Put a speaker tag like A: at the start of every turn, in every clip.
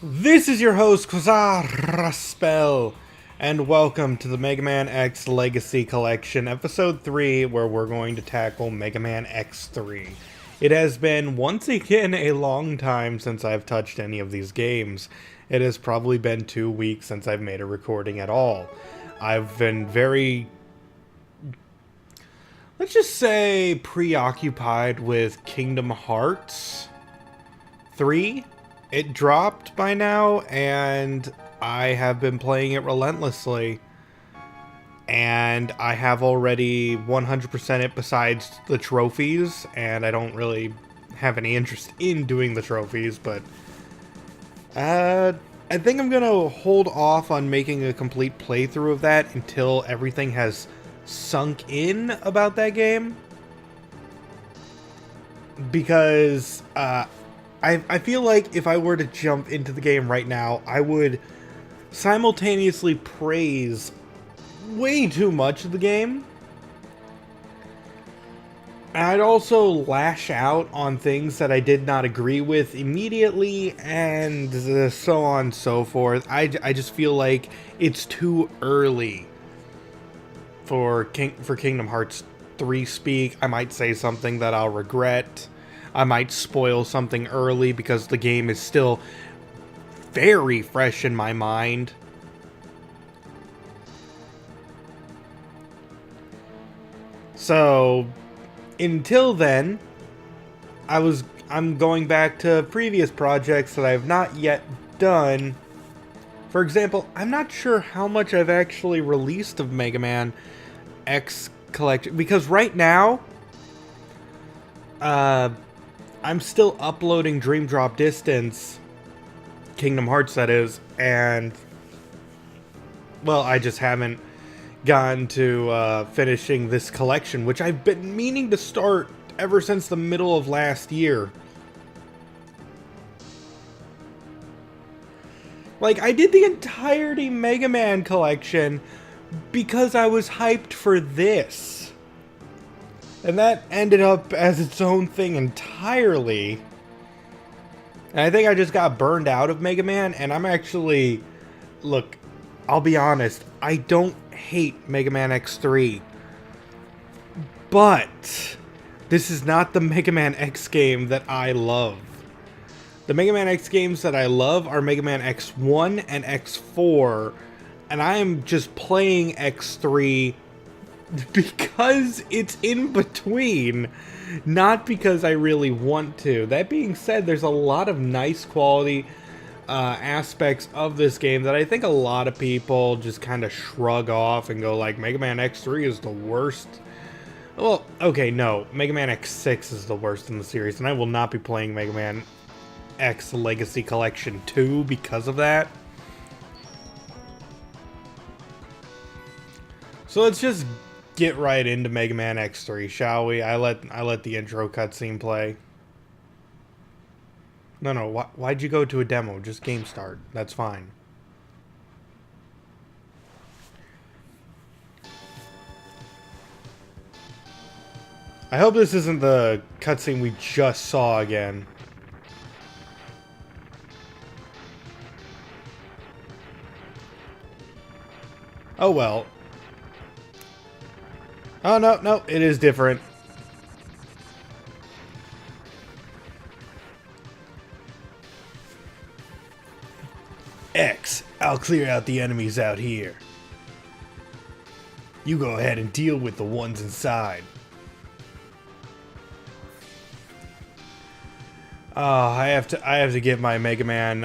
A: This is your host, Quasar and welcome to the Mega Man X Legacy Collection, Episode 3, where we're going to tackle Mega Man X3. It has been, once again, a long time since I've touched any of these games. It has probably been 2 weeks since I've made a recording at all. I've been very, let's just say, preoccupied with Kingdom Hearts 3. It dropped by now, and I have been playing it relentlessly. And I have already 100% it besides the trophies, and I don't really have any interest in doing the trophies, but I think I'm gonna hold off on making a complete playthrough of that until everything has sunk in about that game. Because, I feel like if I were to jump into the game right now, I would simultaneously praise way too much of the game. And I'd also lash out on things that I did not agree with immediately, and so on and so forth. I just feel like it's too early for Kingdom Hearts 3 speak. I might say something that I'll regret. I might spoil something early because the game is still very fresh in my mind. So, until then, I'm going back to previous projects that I've not yet done. For example, I'm not sure how much I've actually released of Mega Man X Collection, because right now, I'm still uploading Dream Drop Distance, Kingdom Hearts that is, and, well, I just haven't gotten to finishing this collection, which I've been meaning to start ever since the middle of last year. Like, I did the entirety Mega Man collection because I was hyped for this. And that ended up as its own thing entirely. And I think I just got burned out of Mega Man, and I'm actually... Look, I'll be honest, I don't hate Mega Man X3. But this is not the Mega Man X game that I love. The Mega Man X games that I love are Mega Man X1 and X4, and I am just playing X3 because it's in between, not because I really want to. That being said, there's a lot of nice quality aspects of this game that I think a lot of people just kind of shrug off and go like, Mega Man X3 is the worst. Well, okay, no, Mega Man X6 is the worst in the series, and I will not be playing Mega Man X Legacy Collection 2 because of that. So let's just get right into Mega Man X3, shall we? I let the intro cutscene play. No, why'd you go to a demo? Just game start. That's fine. I hope this isn't the cutscene we just saw again. Oh well. Oh, no, it is different. X, I'll clear out the enemies out here. You go ahead and deal with the ones inside. Oh, I have to get my Mega Man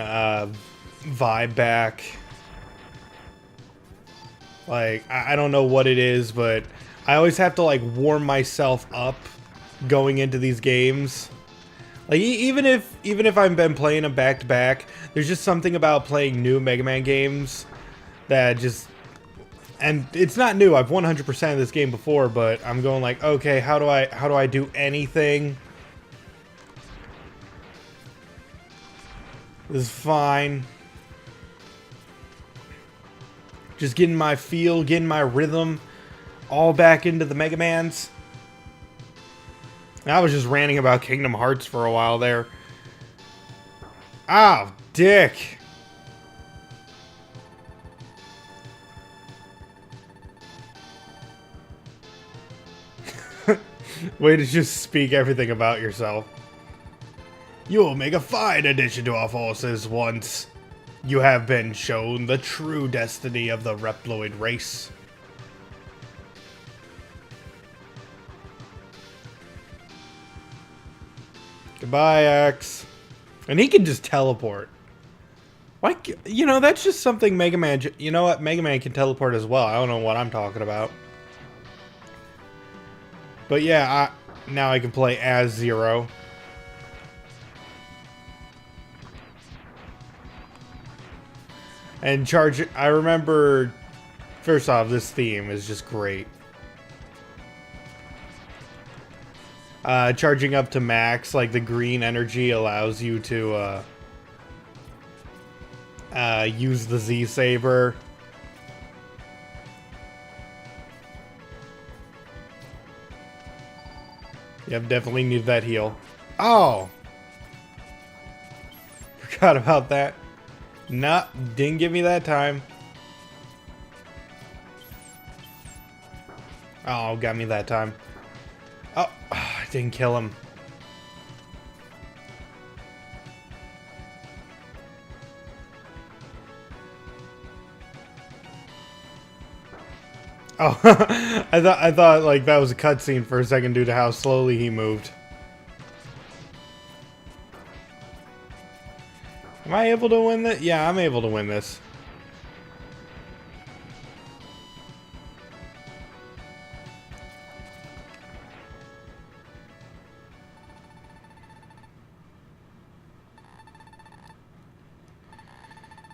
A: vibe back. Like, I don't know what it is, but I always have to, like, warm myself up going into these games. Like, even if I've been playing them back to back, there's just something about playing new Mega Man games that just... And it's not new, I've 100% of this game before, but I'm going like, okay, how do I do anything? This is fine. Just getting my feel, getting my rhythm all back into the Mega Mans. I was just ranting about Kingdom Hearts for a while there. Ah, dick. Way to just speak everything about yourself. You will make a fine addition to our forces once you have been shown the true destiny of the Reploid race. Goodbye, X. And he can just teleport. Like, you know, that's just something Mega Man... You know what? Mega Man can teleport as well. I don't know what I'm talking about. But yeah, now I can play as Zero. And charge... I remember... First off, this theme is just great. Charging up to max, like the green energy allows you to use the Z-Saber. Yep, definitely need that heal. Oh! Forgot about that. Nah, didn't give me that time. Oh, got me that time. Oh, I didn't kill him. Oh, I thought like that was a cutscene for a second due to how slowly he moved. Am I able to win this? Yeah, I'm able to win this.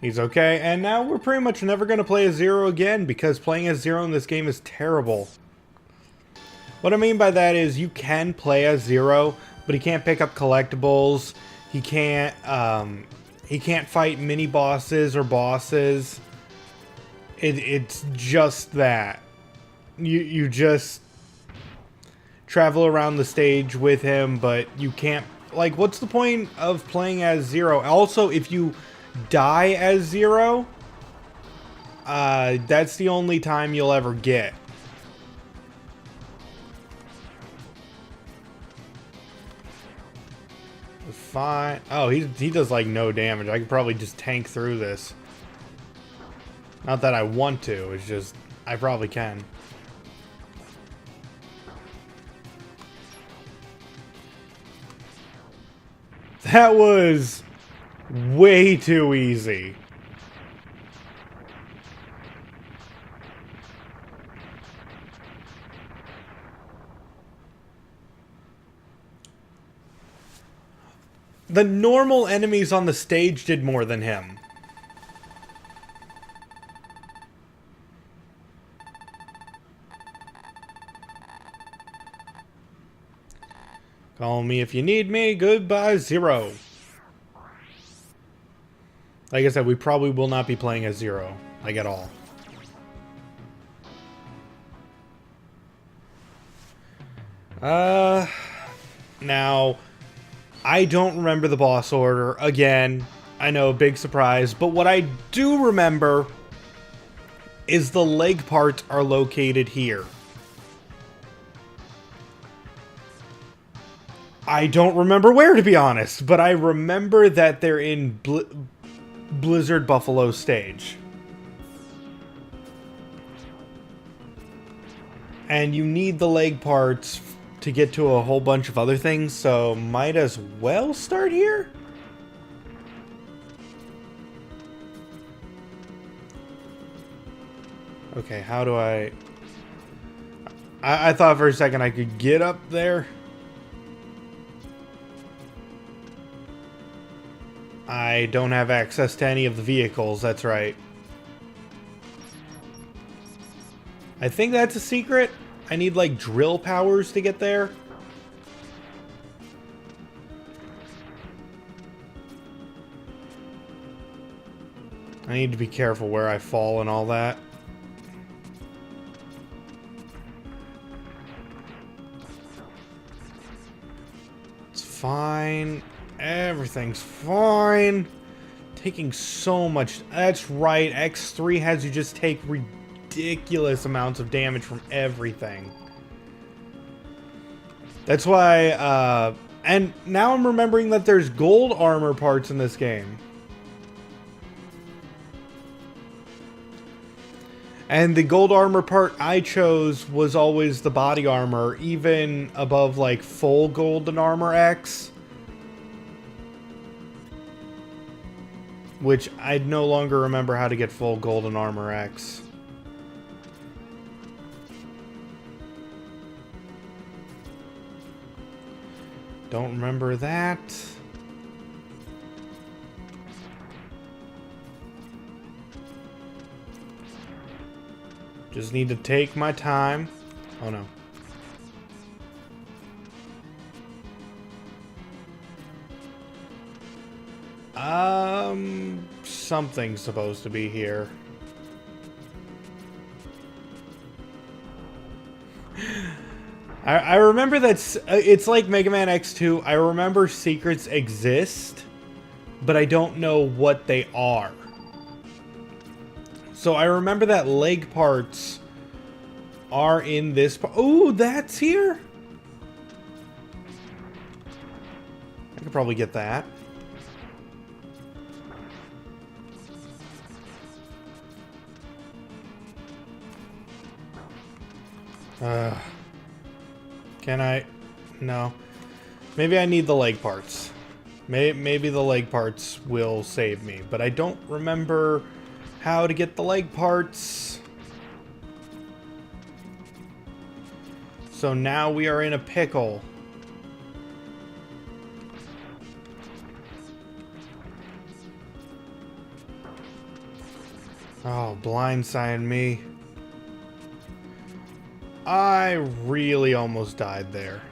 A: He's okay, and now we're pretty much never going to play as Zero again because playing as Zero in this game is terrible. What I mean by that is you can play as Zero, but he can't pick up collectibles. He can't fight mini bosses or bosses. It's just that. You just travel around the stage with him, but you can't... Like, what's the point of playing as Zero? Also, if you die as Zero, that's the only time you'll ever get. Fine. Oh, he does like no damage. I could probably just tank through this. Not that I want to, it's just I probably can. That was way too easy. The normal enemies on the stage did more than him. Call me if you need me. Goodbye, Zero. Like I said, we probably will not be playing as Zero, like at all. Now, I don't remember the boss order. Again, I know, big surprise. But what I do remember is the leg parts are located here. I don't remember where, to be honest, but I remember that they're in Blizzard Buffalo stage. And you need the leg parts to get to a whole bunch of other things, so might as well start here? Okay, how do I thought for a second I could get up there. I don't have access to any of the vehicles, that's right. I think that's a secret. I need, like, drill powers to get there. I need to be careful where I fall and all that. It's fine. Everything's fine. Taking so much... That's right, X3 has you just take ridiculous amounts of damage from everything. That's why, and now I'm remembering that there's gold armor parts in this game. And the gold armor part I chose was always the body armor, even above like full golden armor X. Which I no longer remember how to get full golden armor X. Don't remember that. Just need to take my time. Oh no. Something's supposed to be here. I remember that it's like Mega Man X2. I remember secrets exist, but I don't know what they are. So I remember that leg parts are in this part. Oh, that's here? I could probably get that. Can I? No. Maybe I need the leg parts. Maybe the leg parts will save me, but I don't remember how to get the leg parts. So now we are in a pickle. Oh, blindside me. I really almost died there.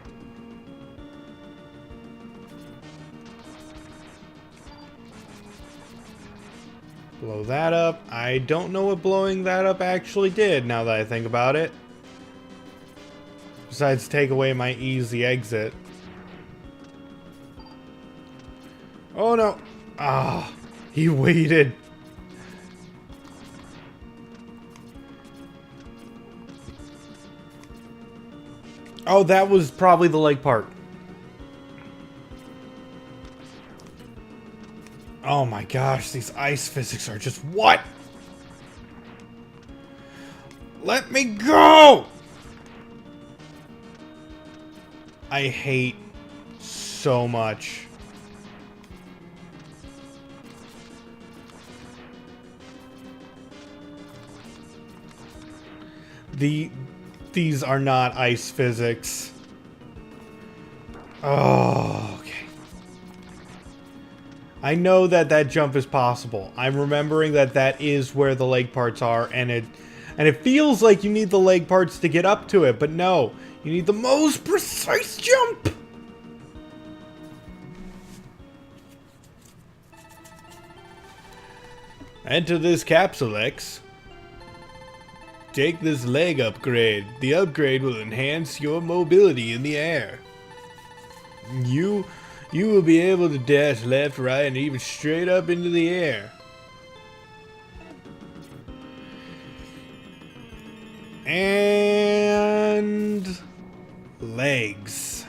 A: Blow that up. I don't know what blowing that up actually did, now that I think about it. Besides take away my easy exit. Oh no. Ah, he waited. Oh, that was probably the leg part. Oh my gosh, these ice physics are just what? Let me go! I hate so much. These are not ice physics. Oh, okay. I know that that jump is possible. I'm remembering that that is where the leg parts are, and it feels like you need the leg parts to get up to it, but no. You need the most precise jump! Enter this capsule, X. Take this leg upgrade. The upgrade will enhance your mobility in the air. You will be able to dash left, right, and even straight up into the air. And legs.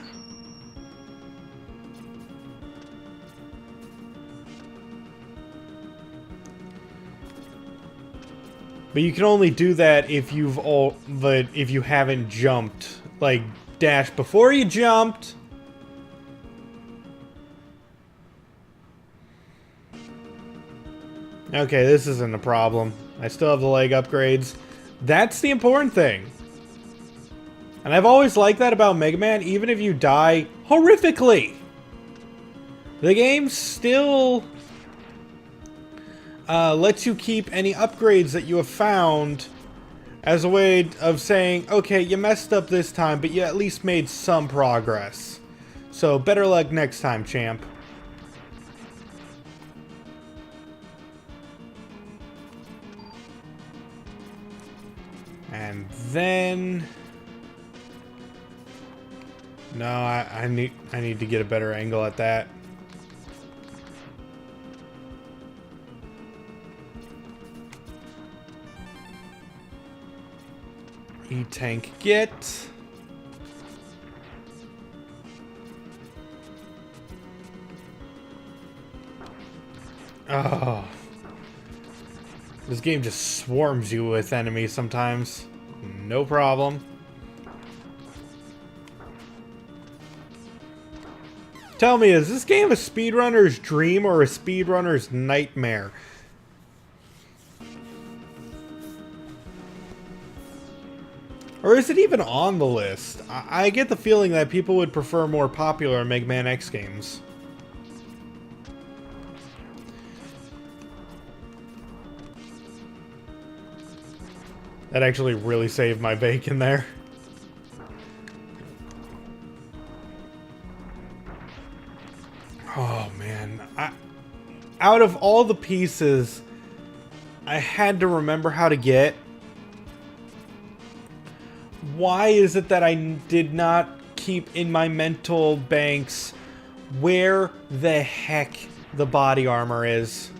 A: But you can only do that if if you haven't jumped. Like, dash before you jumped. Okay, this isn't a problem. I still have the leg upgrades. That's the important thing. And I've always liked that about Mega Man, even if you die horrifically. The game still lets you keep any upgrades that you have found as a way of saying, okay, you messed up this time, but you at least made some progress. So better luck next time, champ. And then... No, I need to get a better angle at that. E-tank get. Oh. This game just swarms you with enemies sometimes. No problem. Tell me, is this game a speedrunner's dream or a speedrunner's nightmare? Or is it even on the list? I get the feeling that people would prefer more popular Mega Man X games. That actually really saved my bacon there. Oh man, out of all the pieces I had to remember how to get, why is it that I did not keep in my mental banks where the heck the body armor is?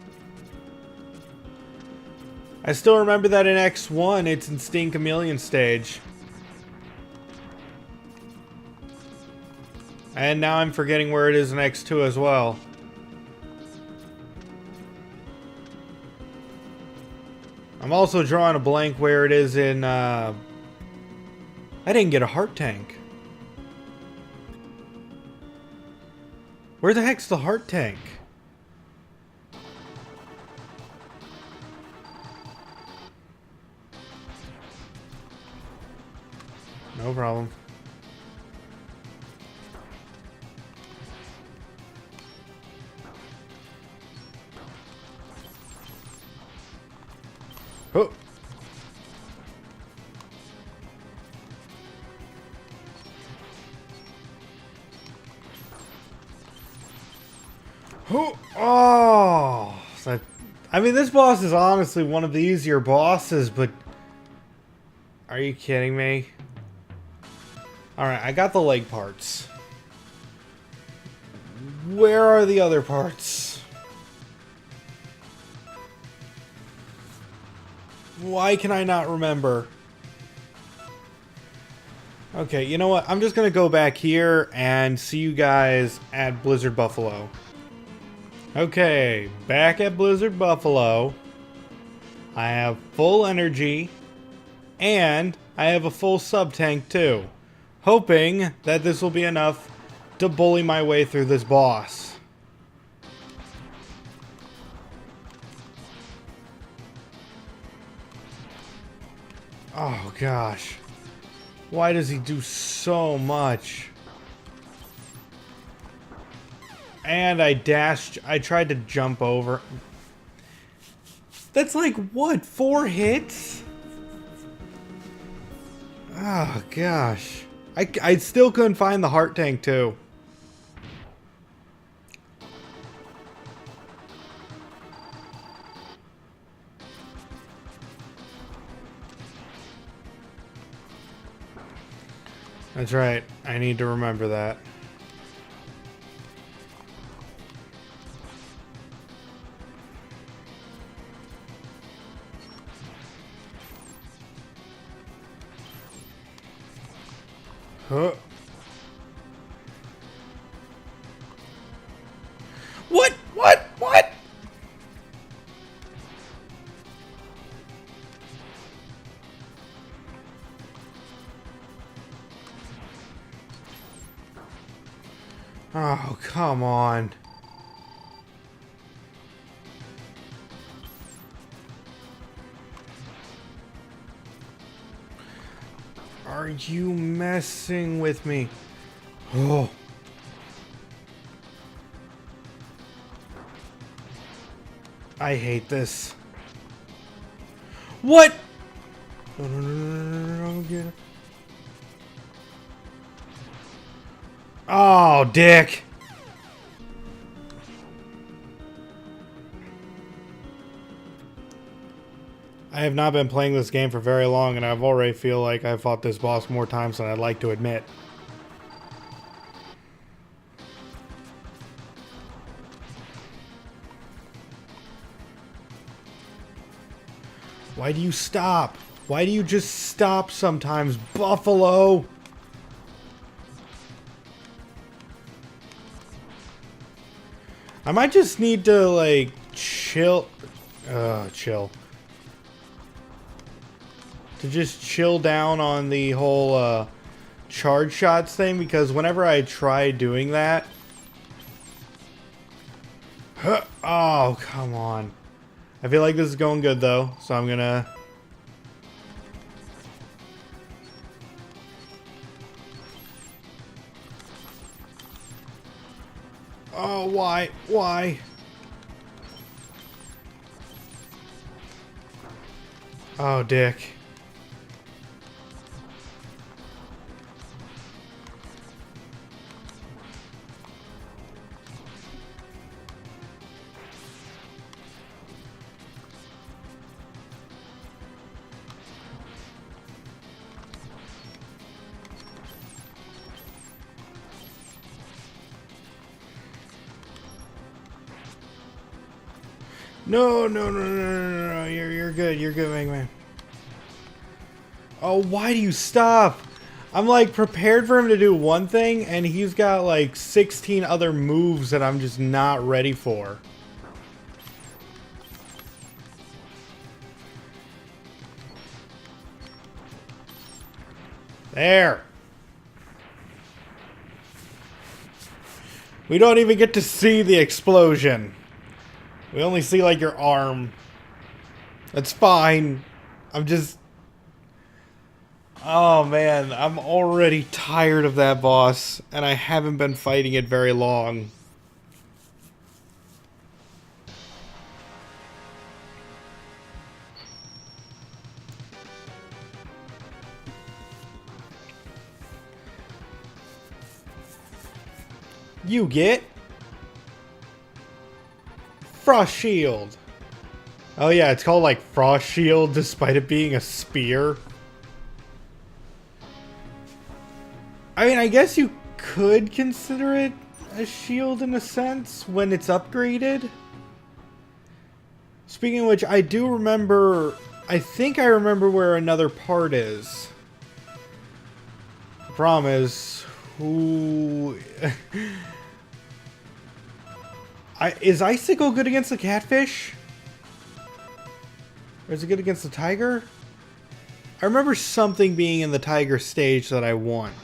A: I still remember that in X1 it's in Sting Chameleon stage. And now I'm forgetting where it is in X2 as well. I'm also drawing a blank where it is in, I didn't get a heart tank. Where the heck's the heart tank? No problem. Oh. Oh. I mean, this boss is honestly one of the easier bosses, but are you kidding me? Alright, I got the leg parts. Where are the other parts? Why can I not remember? Okay, you know what? I'm just gonna go back here and see you guys at Blizzard Buffalo. Okay, back at Blizzard Buffalo. I have full energy. And I have a full sub tank too. Hoping that this will be enough to bully my way through this boss. Oh gosh. Why does he do so much? And I tried to jump over. That's like, what, 4 hits? Oh gosh. I still couldn't find the heart tank too. That's right. I need to remember that. Huh. What? What? What? Oh, come on. Are you messing with me? Oh. I hate this. What? No, no, no, no, no, no, get it. Oh, dick. I have not been playing this game for very long, and I've already feel like I've fought this boss more times than I'd like to admit. Why do you stop? Why do you just stop sometimes, Buffalo? I might just need to, like, chill. Chill. To just chill down on the whole charge shots thing, because whenever I try doing that... Oh, come on. I feel like this is going good, though, so I'm gonna... Oh, why? Why? Oh, dick. No, no, no, no, no, no, you're good, Mega Man. Oh, why do you stop? I'm like prepared for him to do one thing, and he's got like 16 other moves that I'm just not ready for. There. We don't even get to see the explosion. We only see like your arm. That's fine. I'm just... Oh man, I'm already tired of that boss, and I haven't been fighting it very long. You get... Frost Shield. Oh yeah, it's called like Frost Shield despite it being a spear. I mean, I guess you could consider it a shield in a sense when it's upgraded. Speaking of which, I do remember... I think I remember where another part is. The problem is... Who... Is Icicle good against the catfish? Or is it good against the tiger? I remember something being in the tiger stage that I want.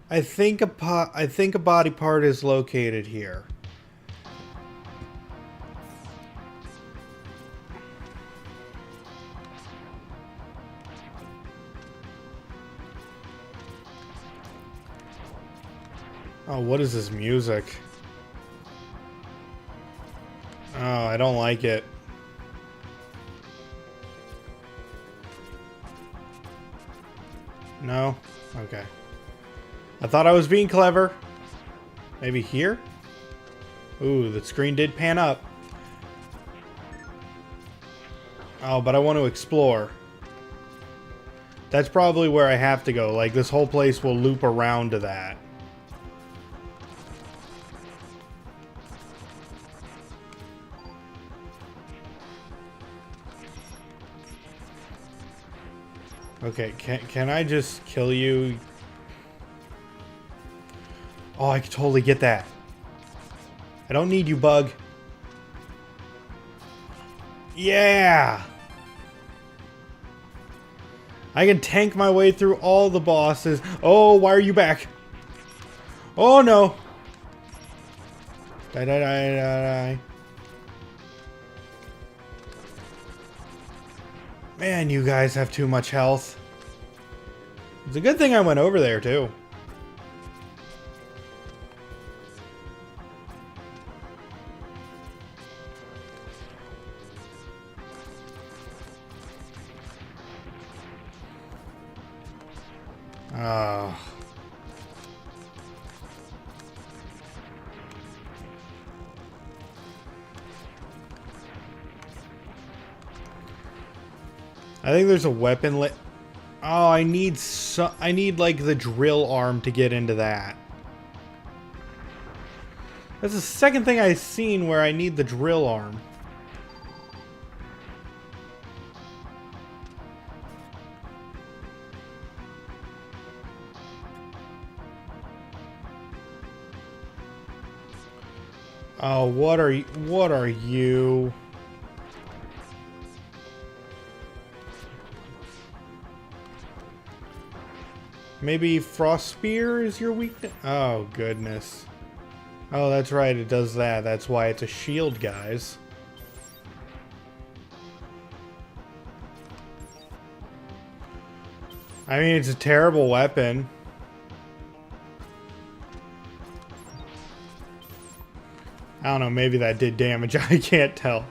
A: I think a body part is located here. Oh, what is this music? Oh, I don't like it. No? Okay. I thought I was being clever. Maybe here? Ooh, the screen did pan up. Oh, but I want to explore. That's probably where I have to go. Like, this whole place will loop around to that. Okay, can I just kill you? Oh, I could totally get that. I don't need you, bug. Yeah! I can tank my way through all the bosses. Oh, why are you back? Oh, no. Die, die, die, die, die. Man, you guys have too much health. It's a good thing I went over there, too. Oh. I think there's a weapon Oh, I need like the drill arm to get into that. That's the second thing I've seen where I need the drill arm. Oh, what are you? What are you? Maybe Frost Spear is your weakness? Oh, goodness. Oh, that's right, it does that. That's why it's a shield, guys. I mean, it's a terrible weapon. I don't know, maybe that did damage. I can't tell.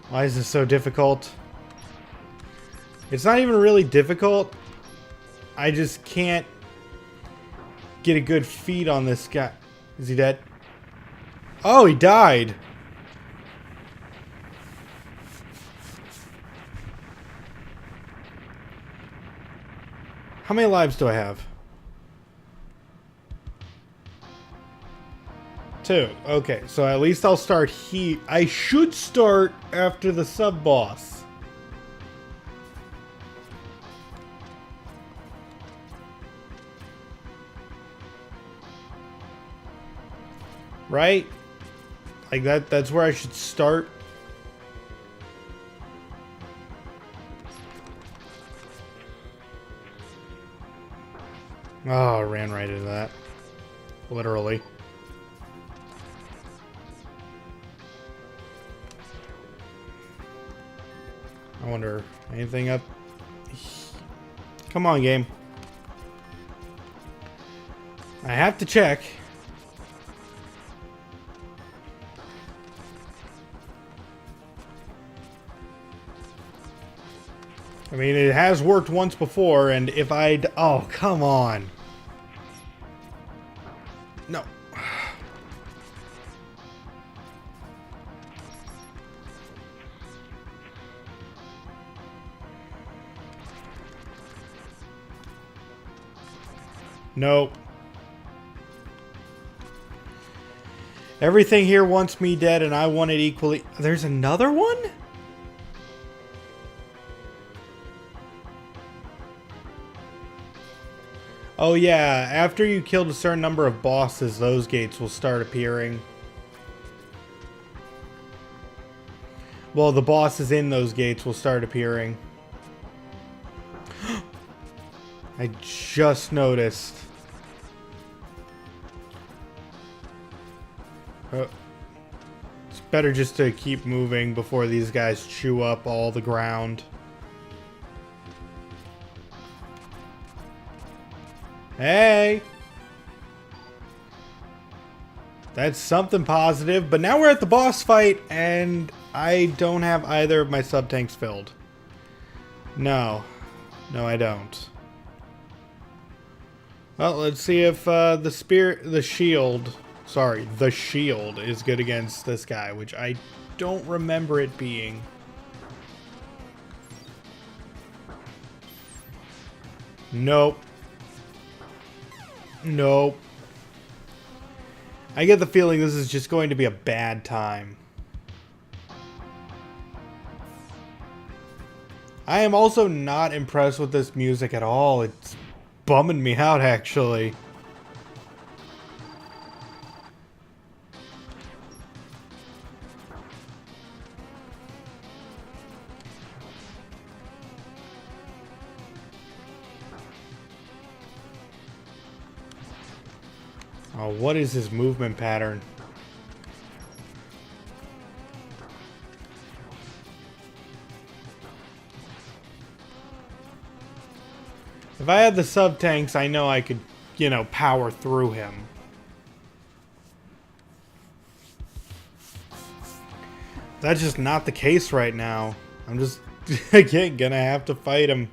A: Why is this so difficult? It's not even really difficult. I just can't get a good feed on this guy. Is he dead? Oh, he died. How many lives do I have? 2. Okay, so at least I'll start here. I should start after the sub-boss. Right? Like that's where I should start. Oh, I ran right into that. Literally. I wonder, anything up? Come on, game. I have to check. I mean, it has worked once before, and if I'd... Oh, come on. No. Nope. Everything here wants me dead, and I want it equally... There's another one? Oh yeah, after you killed a certain number of bosses, those gates will start appearing. Well, the bosses in those gates will start appearing. I just noticed. It's better just to keep moving before these guys chew up all the ground. Hey! That's something positive, but now we're at the boss fight, and I don't have either of my sub-tanks filled. No. No, I don't. Well, let's see if the shield is good against this guy, which I don't remember it being. Nope. Nope. I get the feeling this is just going to be a bad time. I am also not impressed with this music at all. It's bumming me out, actually. Oh, what is his movement pattern? If I had the sub-tanks, I know I could, you know, power through him. That's just not the case right now. I'm just, again, gonna have to fight him.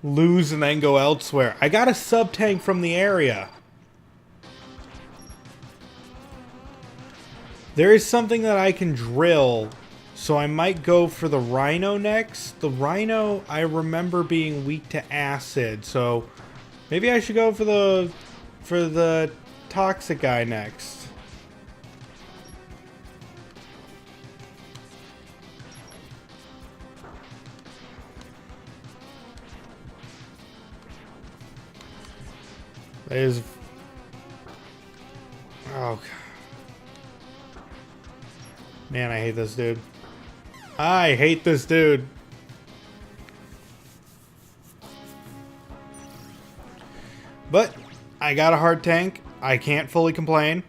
A: Lose and then go elsewhere. I got a sub-tank from the area. There is something that I can drill, so I might go for the Rhino next. The Rhino, I remember being weak to acid, so Maybe I should go for the toxic guy next. There's... Oh, man, I hate this dude. I hate this dude. But I got a hard tank. I can't fully complain.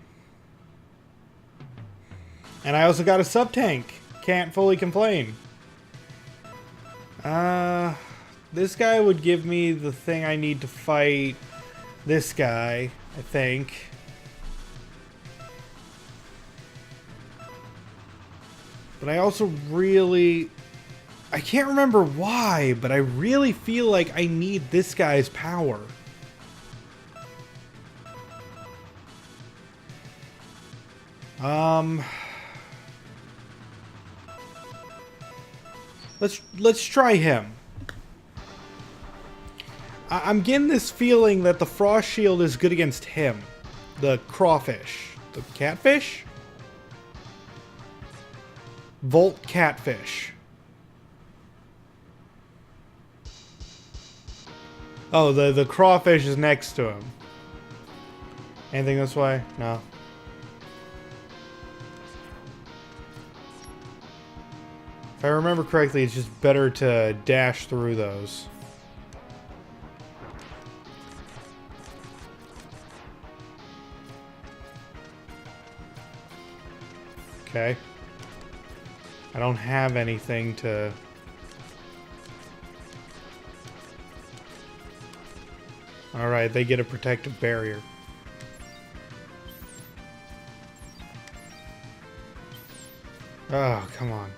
A: And I also got a sub tank. Can't fully complain. This guy would give me the thing I need to fight this guy, I think. But I also really... I can't remember why, but I really feel like I need this guy's power. Let's try him. I'm getting this feeling that the frost shield is good against him. The crawfish. The catfish? Volt catfish. Oh, the crawfish is next to him. Anything this way? No. If I remember correctly, it's just better to dash through those. Okay. I don't have anything to... Alright, they get a protective barrier. Oh, come on.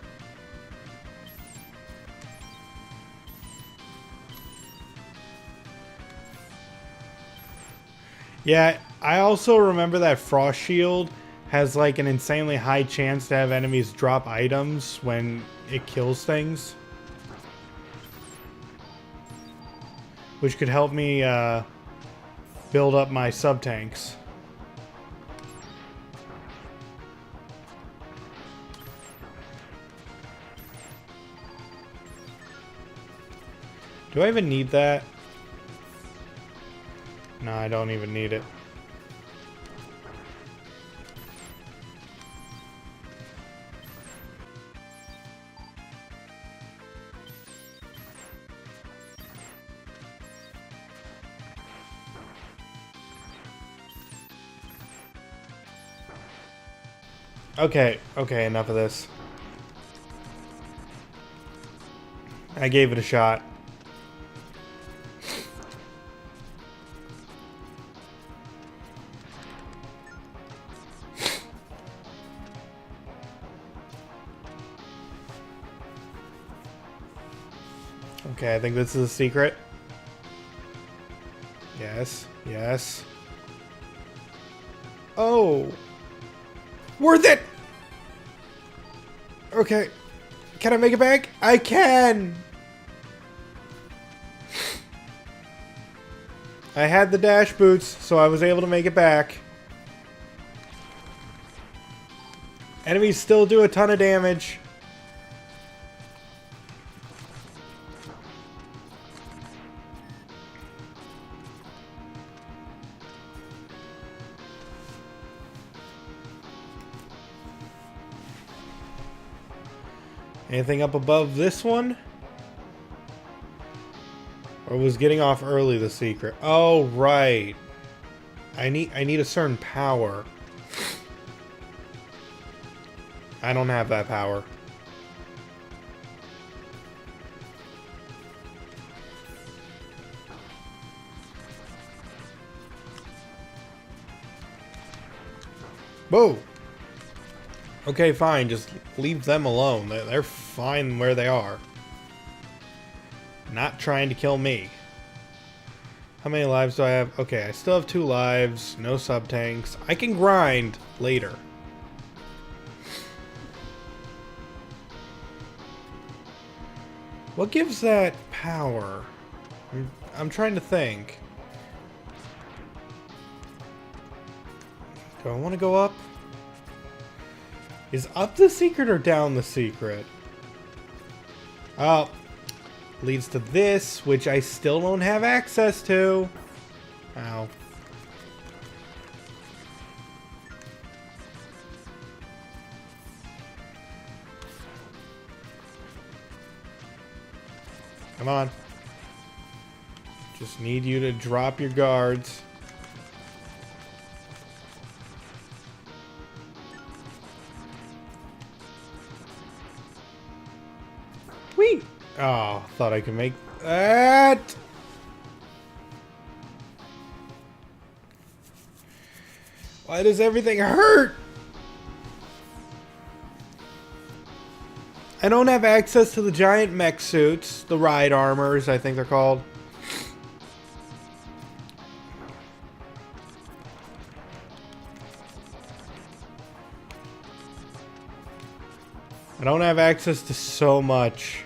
A: Yeah, I also remember that Frost Shield has like an insanely high chance to have enemies drop items when it kills things. Which could help me build up my sub-tanks. Do I even need that? No, I don't even need it. Okay, enough of this. I gave it a shot. Okay, I think this is a secret. Yes, yes. Oh! Worth it! Okay. Can I make it back? I can! I had the dash boots, so I was able to make it back. Enemies still do a ton of damage. Anything up above this one? Or was getting off early the secret? Oh, right. I need a certain power. I don't have that power. Whoa! Okay, fine. Just leave them alone. They're fine where they are. Not trying to kill me. How many lives do I have? Okay, I still have 2 lives. No sub-tanks. I can grind later. What gives that power? I'm trying to think. Do I want to go up? Is up the secret or down the secret? Oh. Leads to this, which I still don't have access to. Ow. Come on. Just need you to drop your guards. Whee! Oh, thought I could make that. Why does everything hurt? I don't have access to the giant mech suits, the ride armors, I think they're called. I don't have access to so much.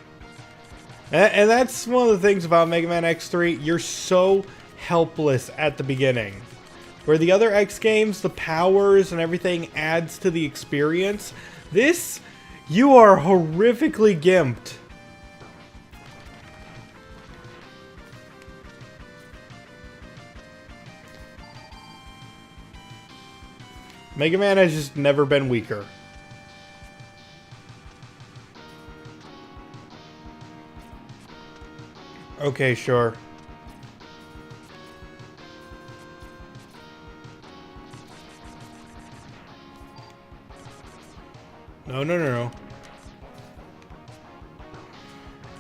A: And that's one of the things about Mega Man X3. You're so helpless at the beginning. Where the other X games, the powers and everything adds to the experience. This, you are horrifically gimped. Mega Man has just never been weaker. Okay, sure. No, no, no, no.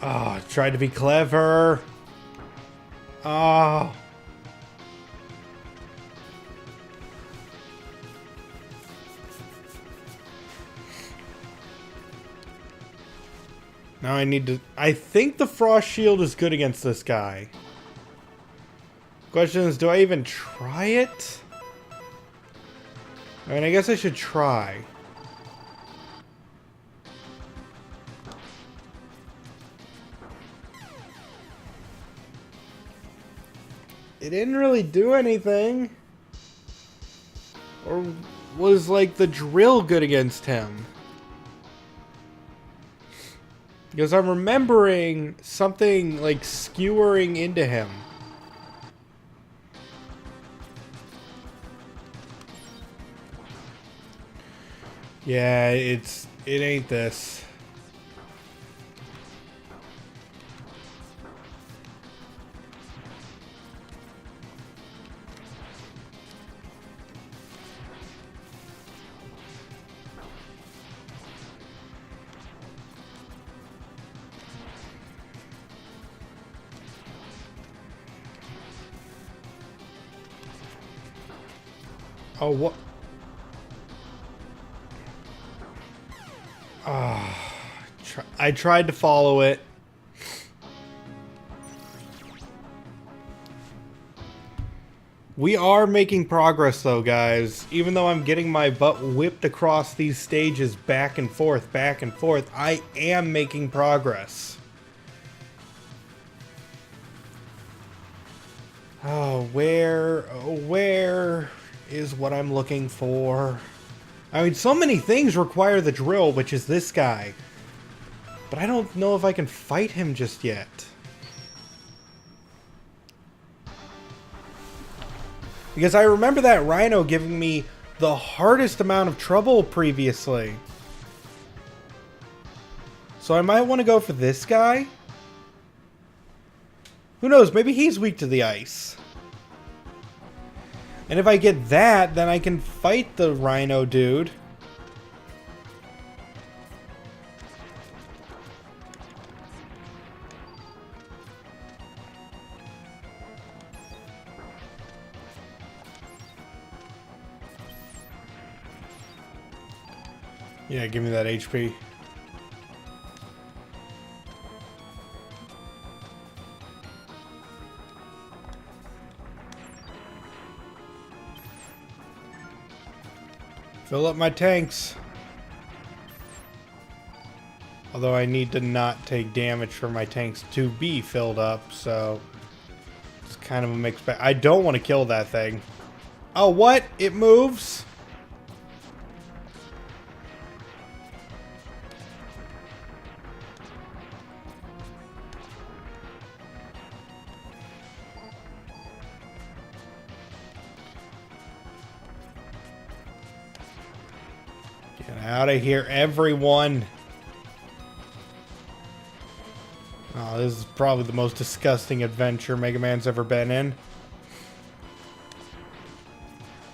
A: Ah, tried to be clever. Ah. Now I need to... I think the Frost Shield is good against this guy. Question is, do I even try it? I mean, I guess I should try. It didn't really do anything. Or was, like, the drill good against him? Because I'm remembering something, like, skewering into him. Yeah, it ain't this. Oh, what? I tried to follow it. We are making progress, though, guys. Even though I'm getting my butt whipped across these stages back and forth, I am making progress. Oh, where is what I'm looking for? I mean, so many things require the drill, which is this guy. But I don't know if I can fight him just yet. Because I remember that Rhino giving me the hardest amount of trouble previously. So I might want to go for this guy. Who knows, maybe he's weak to the ice. And if I get that, then I can fight the Rhino dude. Yeah, give me that HP. Fill up my tanks. Although I need to not take damage for my tanks to be filled up, so it's kind of a mixed bag. I don't want to kill that thing. Oh, what? It moves? Get out of here, everyone. Oh, this is probably the most disgusting adventure Mega Man's ever been in.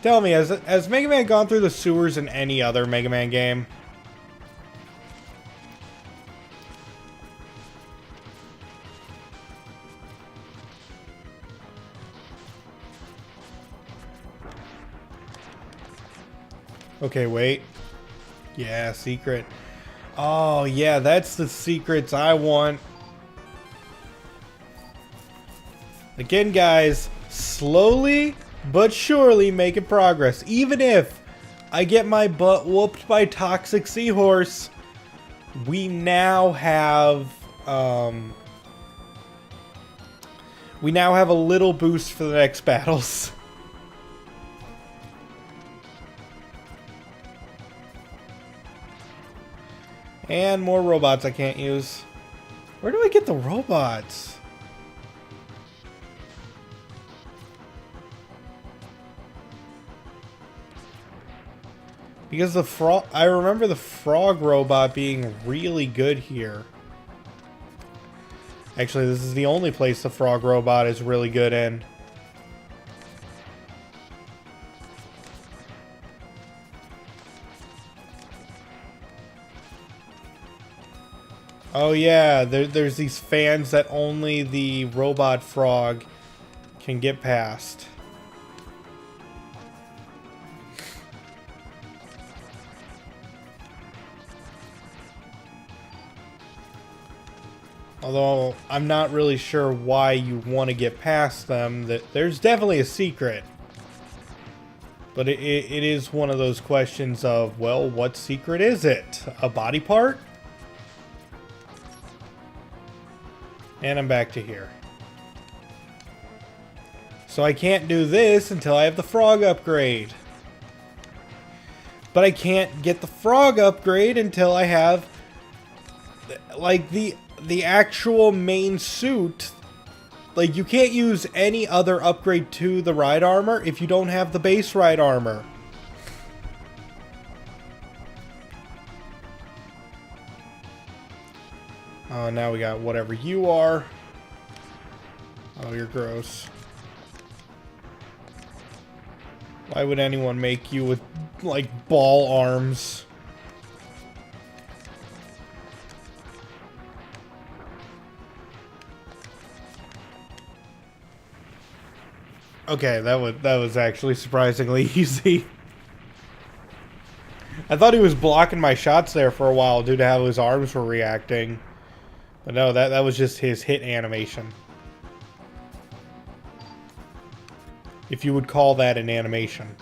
A: Tell me, has Mega Man gone through the sewers in any other Mega Man game? Okay, wait. Yeah, secret. Oh, yeah, that's the secrets I want. Again, guys, slowly but surely making progress. Even if I get my butt whooped by Toxic Seahorse, we now have a little boost for the next battles. And more robots I can't use. Where do I get the robots? Because the frog... I remember the frog robot being really good here. Actually, this is the only place the frog robot is really good in. Oh yeah, there's these fans that only the robot frog can get past. Although I'm not really sure why you want to get past them. There's definitely a secret. But it is one of those questions of, well, what secret is it? A body part? And I'm back to here. So I can't do this until I have the frog upgrade. But I can't get the frog upgrade until I have, like, the actual main suit. Like, you can't use any other upgrade to the ride armor if you don't have the base ride armor. Oh, now we got whatever you are. Oh, you're gross. Why would anyone make you with, like, ball arms? Okay, that was actually surprisingly easy. I thought he was blocking my shots there for a while due to how his arms were reacting. But no, that was just his hit animation. If you would call that an animation.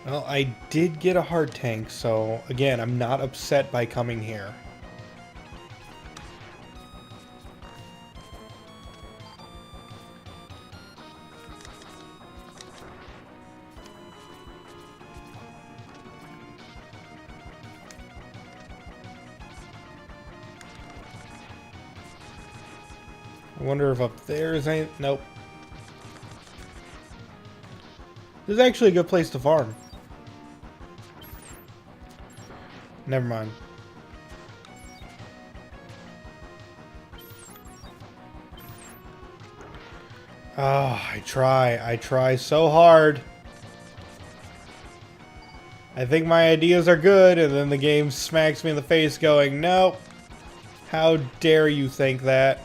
A: Well, I did get a hard tank, so again, I'm not upset by coming here. I wonder if up there is any... Nope. This is actually a good place to farm. Never mind. Oh, I try so hard. I think my ideas are good, and then the game smacks me in the face going, nope. How dare you think that?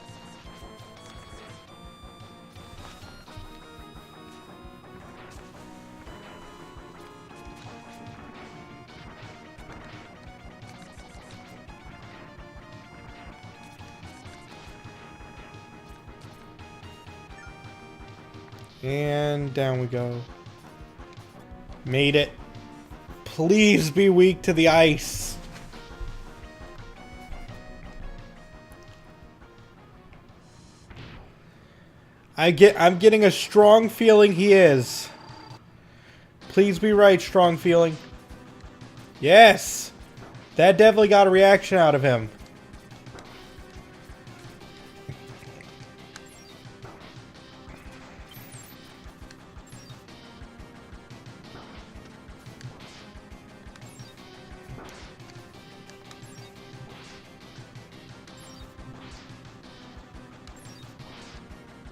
A: And down we go. Made it. Please be weak to the ice. I'm getting a strong feeling he is. Please be right, strong feeling. Yes! That definitely got a reaction out of him.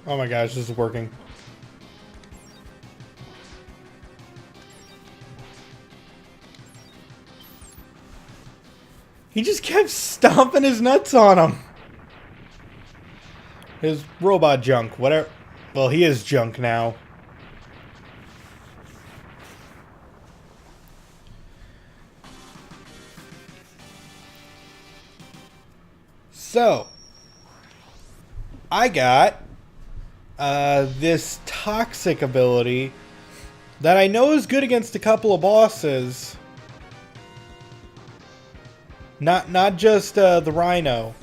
A: Oh my gosh, this is working. He just kept stomping his nuts on him. His robot junk, whatever. Well, he is junk now. So, I got this toxic ability that I know is good against a couple of bosses. Not just the Rhino.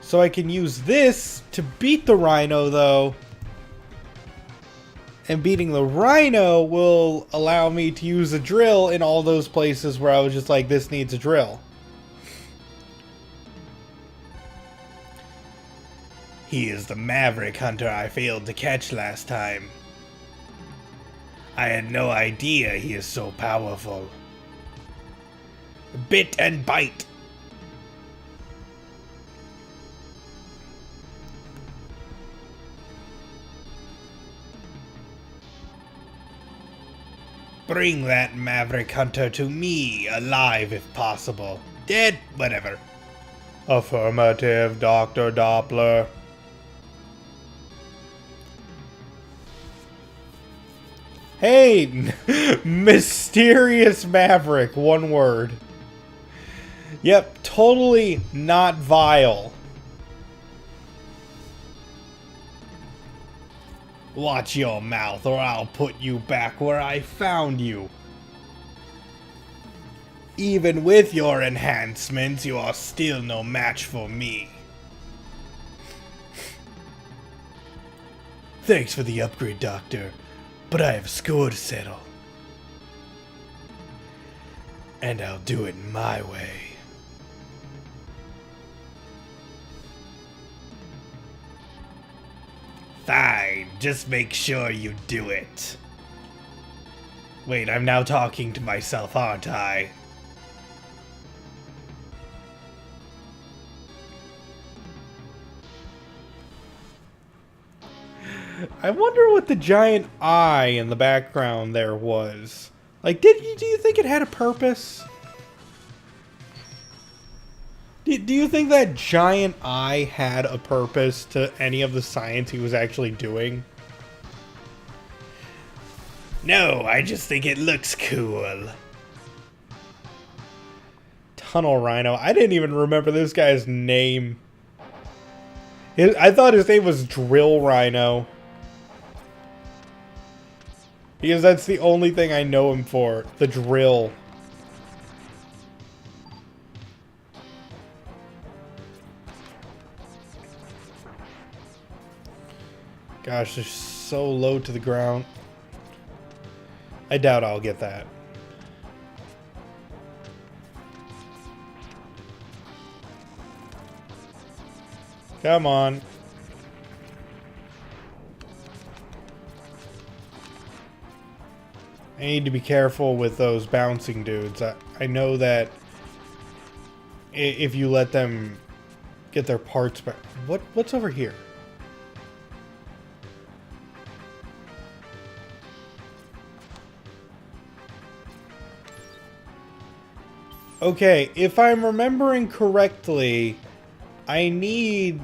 A: So I can use this to beat the Rhino, though. And beating the Rhino will allow me to use a drill in all those places where I was just like, this needs a drill. He is the Maverick Hunter I failed to catch last time. I had no idea he is so powerful. Bit and bite. Bring that Maverick Hunter to me, alive if possible. Dead, whatever. Affirmative, Dr. Doppler. Hey, mysterious Maverick, one word. Yep, totally not vile. Watch your mouth or I'll put you back where I found you. Even with your enhancements, you are still no match for me. Thanks for the upgrade, Doctor, but I have a score to settle. And I'll do it my way. Fine, just make sure you do it. Wait, I'm now talking to myself, aren't I? I wonder what the giant eye in the background there was. Like, do you think it had a purpose? Do you think that giant eye had a purpose to any of the science he was actually doing? No, I just think it looks cool. Tunnel Rhino. I didn't even remember this guy's name. I thought his name was Drill Rhino. Because that's the only thing I know him for. The drill. Gosh, they're so low to the ground. I doubt I'll get that. Come on. I need to be careful with those bouncing dudes. I know that if you let them get their parts back... What's over here? Okay, if I'm remembering correctly, I need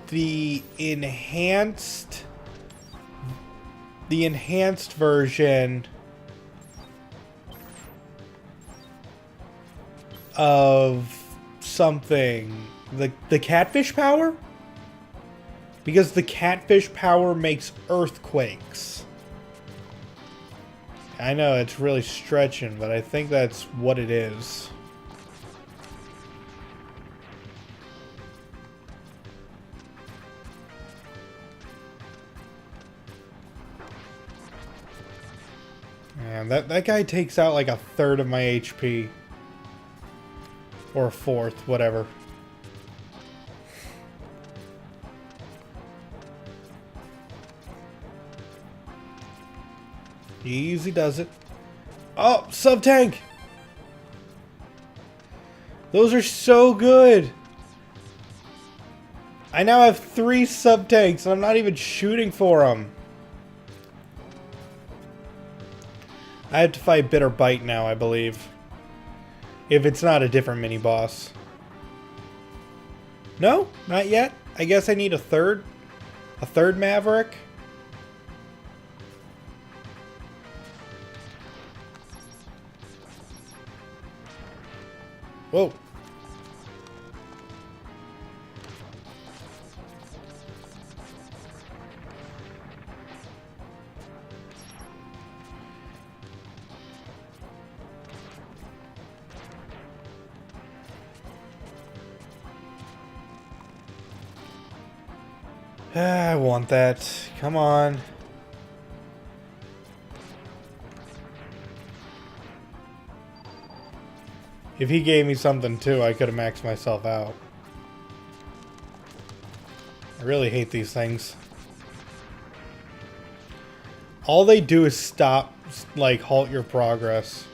A: the enhanced version of something. The catfish power? Because the catfish power makes earthquakes. I know it's really stretching, but I think that's what it is. Man, that guy takes out like a third of my HP. Or a fourth, whatever. Easy does it. Oh, sub-tank! Those are so good! I now have 3 sub-tanks, and I'm not even shooting for them. I have to fight Bitter Bite now, I believe. If it's not a different mini-boss. No, not yet. I guess I need a third Maverick. Whoa. I want that. Come on. If he gave me something too, I could have maxed myself out. I really hate these things. All they do is stop, like, halt your progress.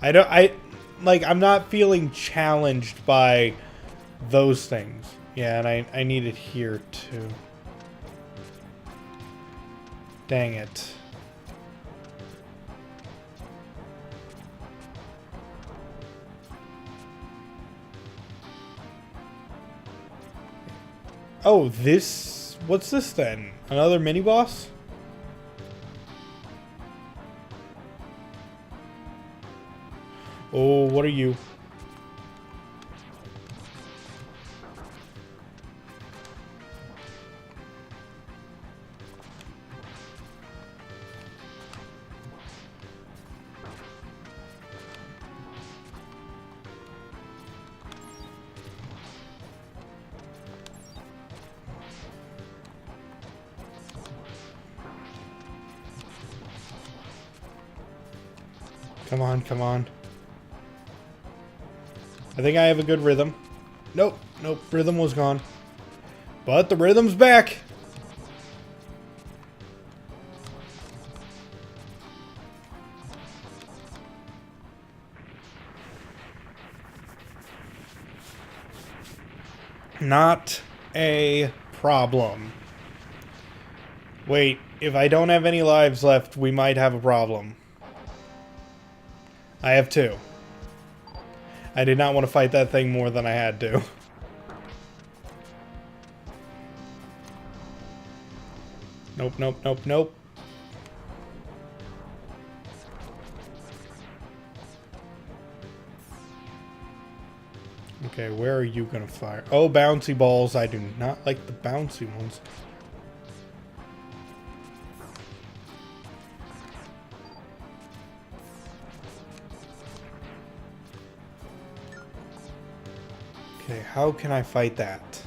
A: I'm not feeling challenged by those things. Yeah, and I need it here too. Dang it. Oh, this... What's this then? Another mini-boss? Oh, what are you? Come on, come on. I think I have a good rhythm. Nope, nope, rhythm was gone. But the rhythm's back! Not a problem. Wait, if I don't have any lives left, we might have a problem. I have 2. I did not want to fight that thing more than I had to. Nope, nope, nope, nope. Okay, where are you gonna fire? Oh, bouncy balls. I do not like the bouncy ones. Okay, how can I fight that?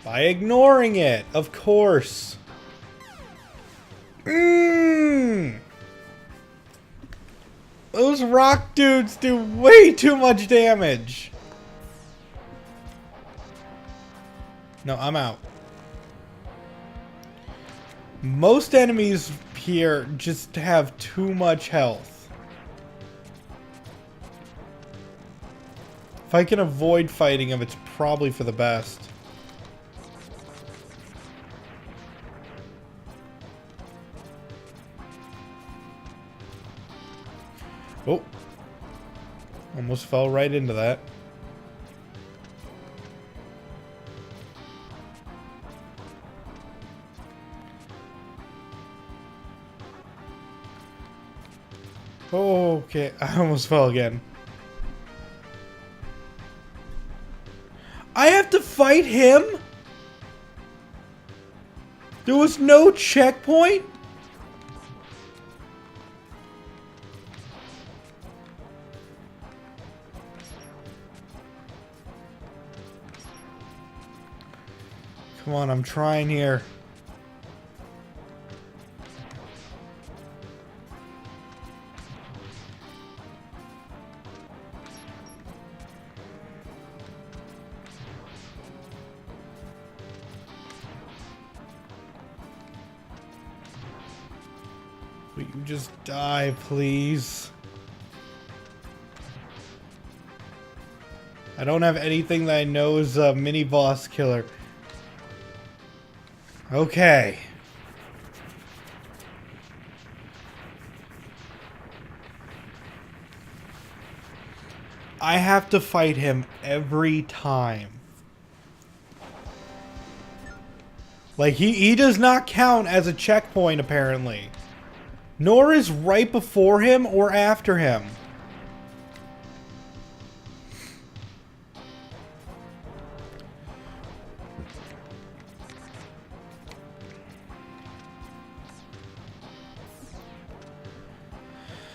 A: By ignoring it, of course. Those rock dudes do way too much damage. No, I'm out. Most enemies here just have too much health. If I can avoid fighting them, it's probably for the best. Oh. Almost fell right into that. Oh, okay. I almost fell again. I have to fight him? There was no checkpoint? Come on, I'm trying here. Will you just die, please? I don't have anything that I know is a mini boss killer. Okay. I have to fight him every time. Like, he does not count as a checkpoint, apparently. Nor is right before him or after him.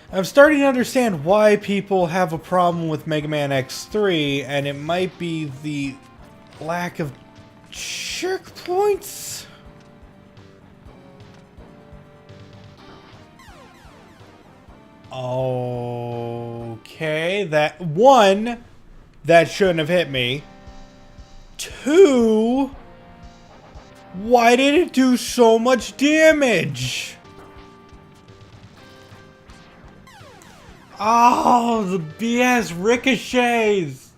A: I'm starting to understand why people have a problem with Mega Man X3, and it might be the lack of checkpoints? Okay, that shouldn't have hit me. 2, why did it do so much damage? Oh, the BS ricochets!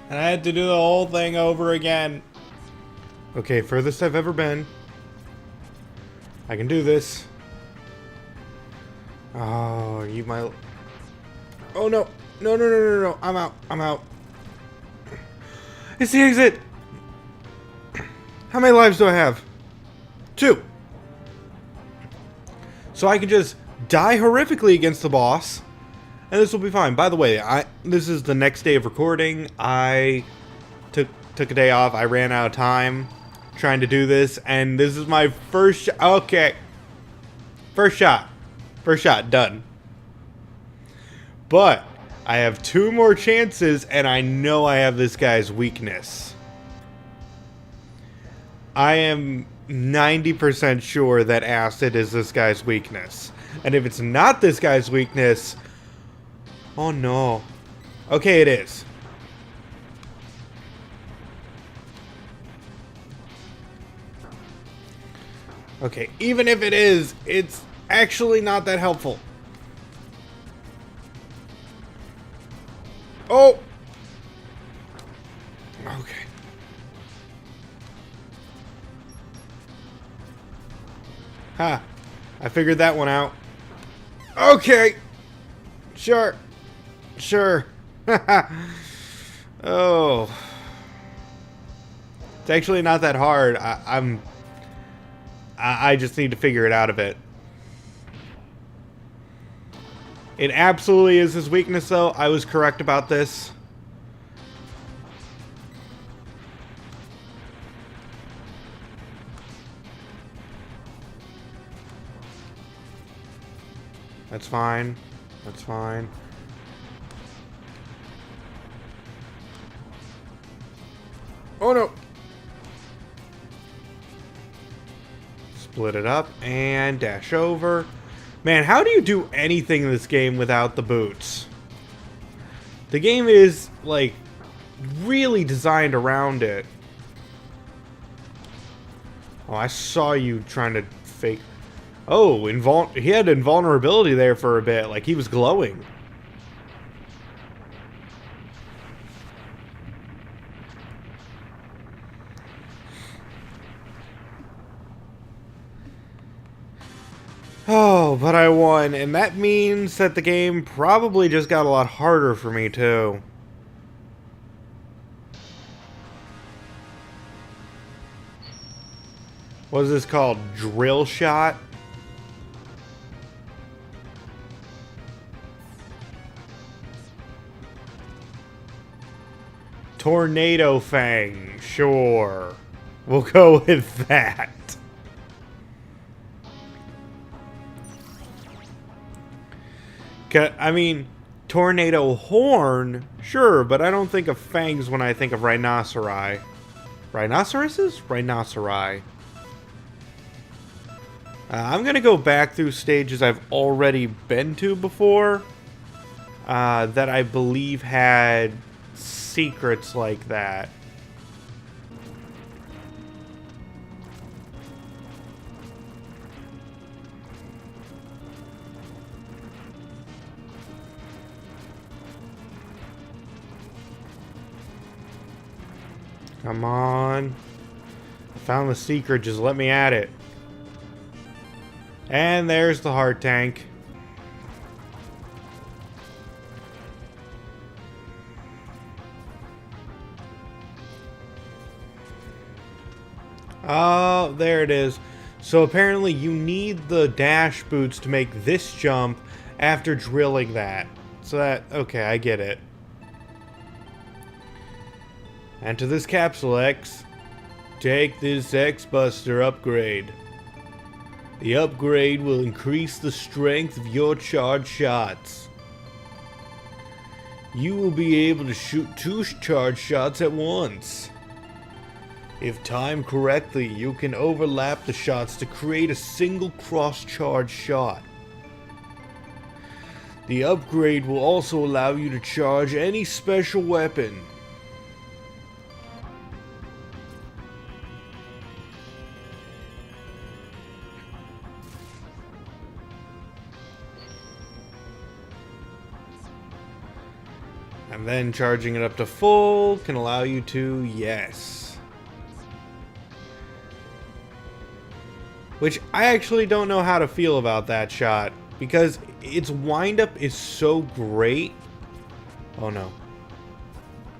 A: And I had to do the whole thing over again. Okay, furthest I've ever been. I can do this. Oh, you might... Oh, no. No, no, no, no, no. I'm out. I'm out. It's the exit! How many lives do I have? 2. So I can just die horrifically against the boss, and this will be fine. By the way, this is the next day of recording. I took a day off. I ran out of time trying to do this, and this is my first shot. Okay. First shot. First shot, done. But I have 2 more chances, and I know I have this guy's weakness. I am 90% sure that acid is this guy's weakness. And if it's not this guy's weakness... Oh no. Okay, it is. Okay, even if it is, it's actually not that helpful. Oh! Okay. Ha! I figured that one out. Okay! Sure. Sure. Oh. It's actually not that hard. I just need to figure it out a bit. It absolutely is his weakness, though. I was correct about this. That's fine. That's fine. Oh no! Split it up and dash over. Man, how do you do anything in this game without the boots? The game is, like, really designed around it. Oh, I saw you trying to fake... Oh, he had invulnerability there for a bit, like he was glowing. Oh, but I won, and that means that the game probably just got a lot harder for me, too. What is this called? Drill shot? Tornado Fang, sure. We'll go with that. I mean, Tornado Horn, sure, but I don't think of fangs when I think of rhinoceri. Rhinoceroses? Rhinoceri. I'm gonna go back through stages I've already been to before, that I believe had secrets like that. Come on. I found the secret, just let me at it. And there's the heart tank. Oh, there it is. So apparently you need the dash boots to make this jump after drilling that. So that, okay, I get it. Enter this capsule, X. Take this X-Buster upgrade. The upgrade will increase the strength of your charged shots. You will be able to shoot 2 charged shots at once. If timed correctly, you can overlap the shots to create a single cross-charge shot. The upgrade will also allow you to charge any special weapon. And then charging it up to full can allow you to, yes. Which I actually don't know how to feel about that shot, because its windup is so great. Oh no.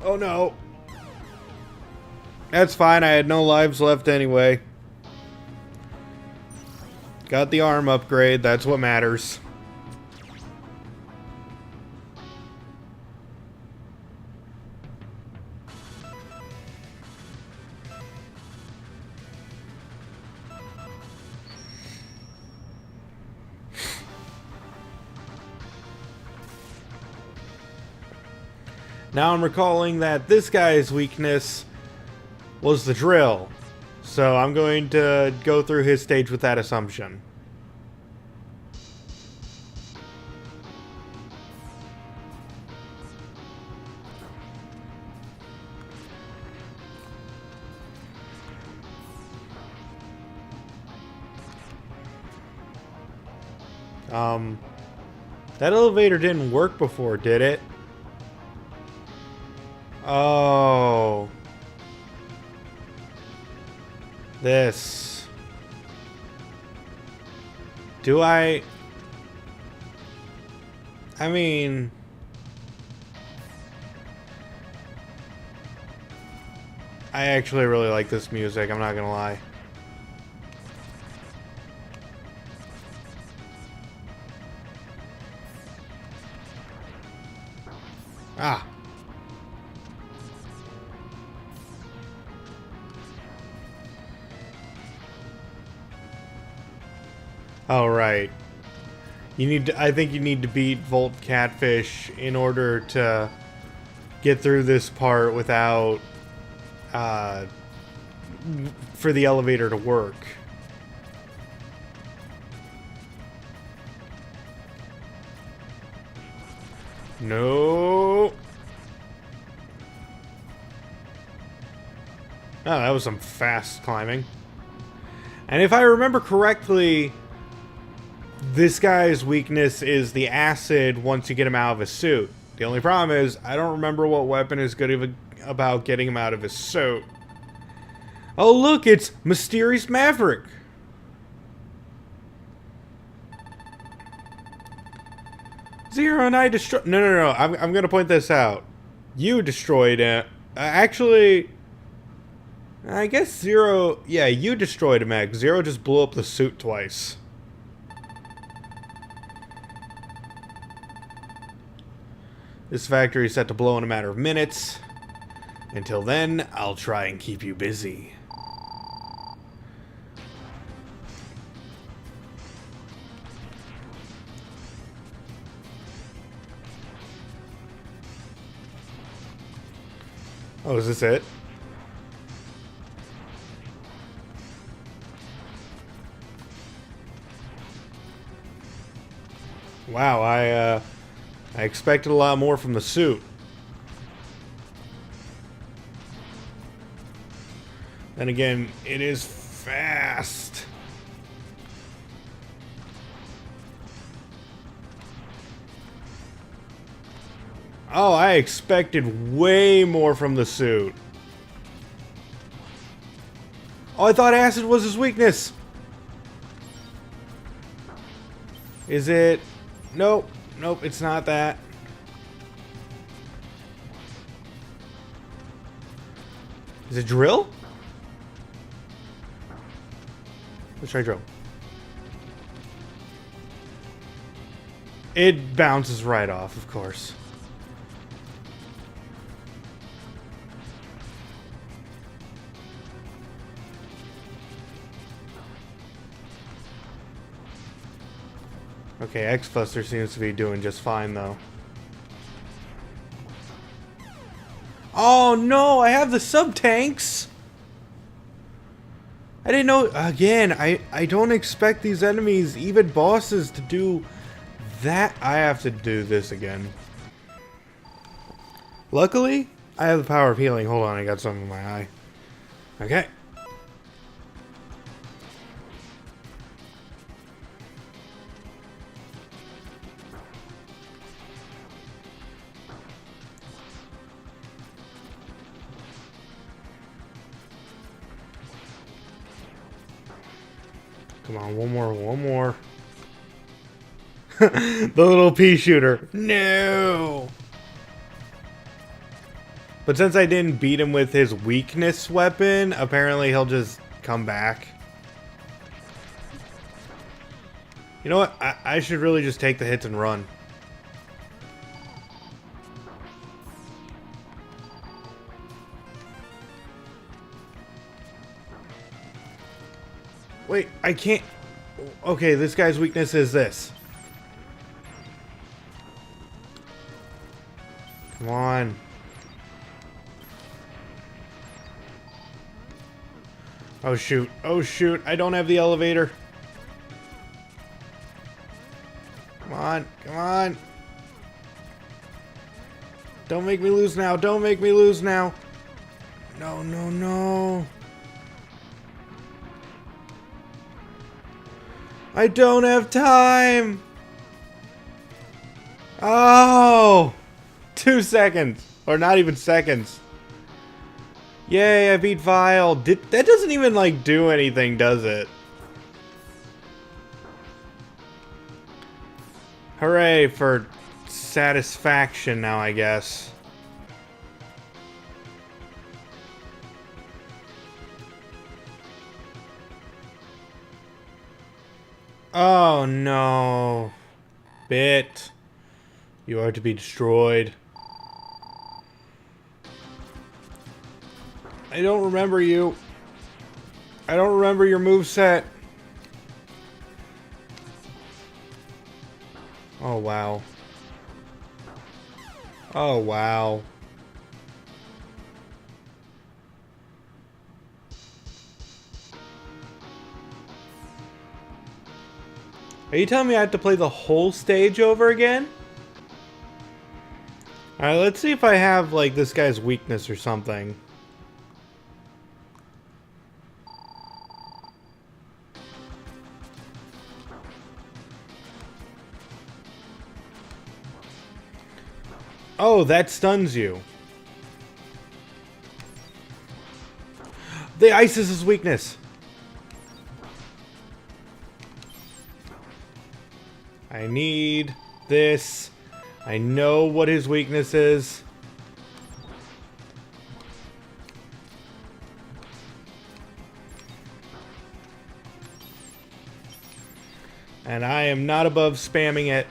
A: Oh no. That's fine, I had no lives left anyway. Got the arm upgrade, that's what matters. Now I'm recalling that this guy's weakness was the drill, so I'm going to go through his stage with that assumption. That elevator didn't work before, did it? Oh. This. Do I mean... I actually really like this music, I'm not gonna lie. Ah. Oh, right. You need to, I think you need to beat Volt Catfish in order to get through this part without, for the elevator to work. No. Oh, that was some fast climbing. And if I remember correctly, this guy's weakness is the acid once you get him out of his suit. The only problem is, I don't remember what weapon is good about getting him out of his suit. Oh look, it's Mysterious Maverick! Zero and I destroyed... No, I'm gonna point this out. You destroyed it. Actually... I guess Zero... Yeah, you destroyed him, X. Zero just blew up the suit twice. This factory is set to blow in a matter of minutes. Until then, I'll try and keep you busy. Oh, is this it? Wow, I expected a lot more from the suit. Then again, it is fast. Oh, I expected way more from the suit. Oh, I thought acid was his weakness. Is it? Nope. Nope, it's not that. Is it drill? Let's try drill. It bounces right off, of course. Okay, X-Buster seems to be doing just fine, though. Oh, no! I have the sub-tanks! I didn't know... Again, I don't expect these enemies, even bosses, to do that. I have to do this again. Luckily, I have the power of healing. Hold on, I got something in my eye. Okay. Come on, one more. The little pea shooter. No! But since I didn't beat him with his weakness weapon, apparently he'll just come back. You know what? I should really just take the hits and run. Wait, I can't... Okay, this guy's weakness is this. Come on. Oh shoot, oh shoot, I don't have the elevator. Come on, come on. Don't make me lose now, don't make me lose now. No, no, no. I don't have time. Oh, 2 seconds, or not even seconds. Yay, I beat Vile. That doesn't even, like, do anything, does it? Hooray for satisfaction now, I guess. Oh, no. Bit. You are to be destroyed. I don't remember you. I don't remember your moveset. Oh, wow. Oh, wow. Are you telling me I have to play the whole stage over again? Alright, let's see if I have, like, this guy's weakness or something. Oh, that stuns you. The ice is his weakness. I need this. I know what his weakness is. And I am not above spamming it.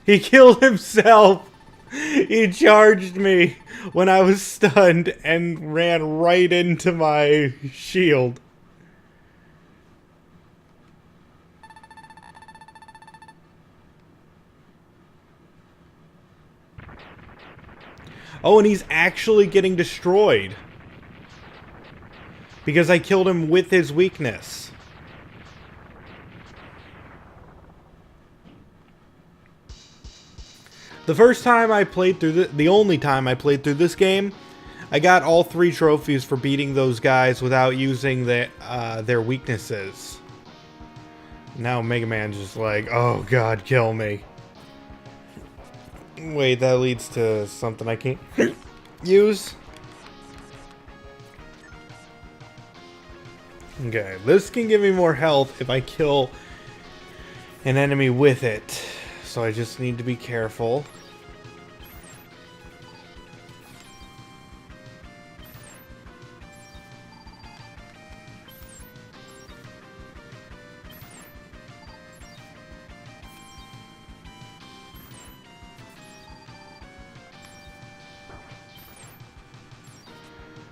A: He killed himself! He charged me when I was stunned and ran right into my shield. Oh, and he's actually getting destroyed. Because I killed him with his weakness. The first time I played through the only time I played through this game, I got all 3 trophies for beating those guys without using their weaknesses. Now Mega Man's just like, oh god, kill me. Wait, that leads to something I can't use. Okay, this can give me more health if I kill an enemy with it. So I just need to be careful.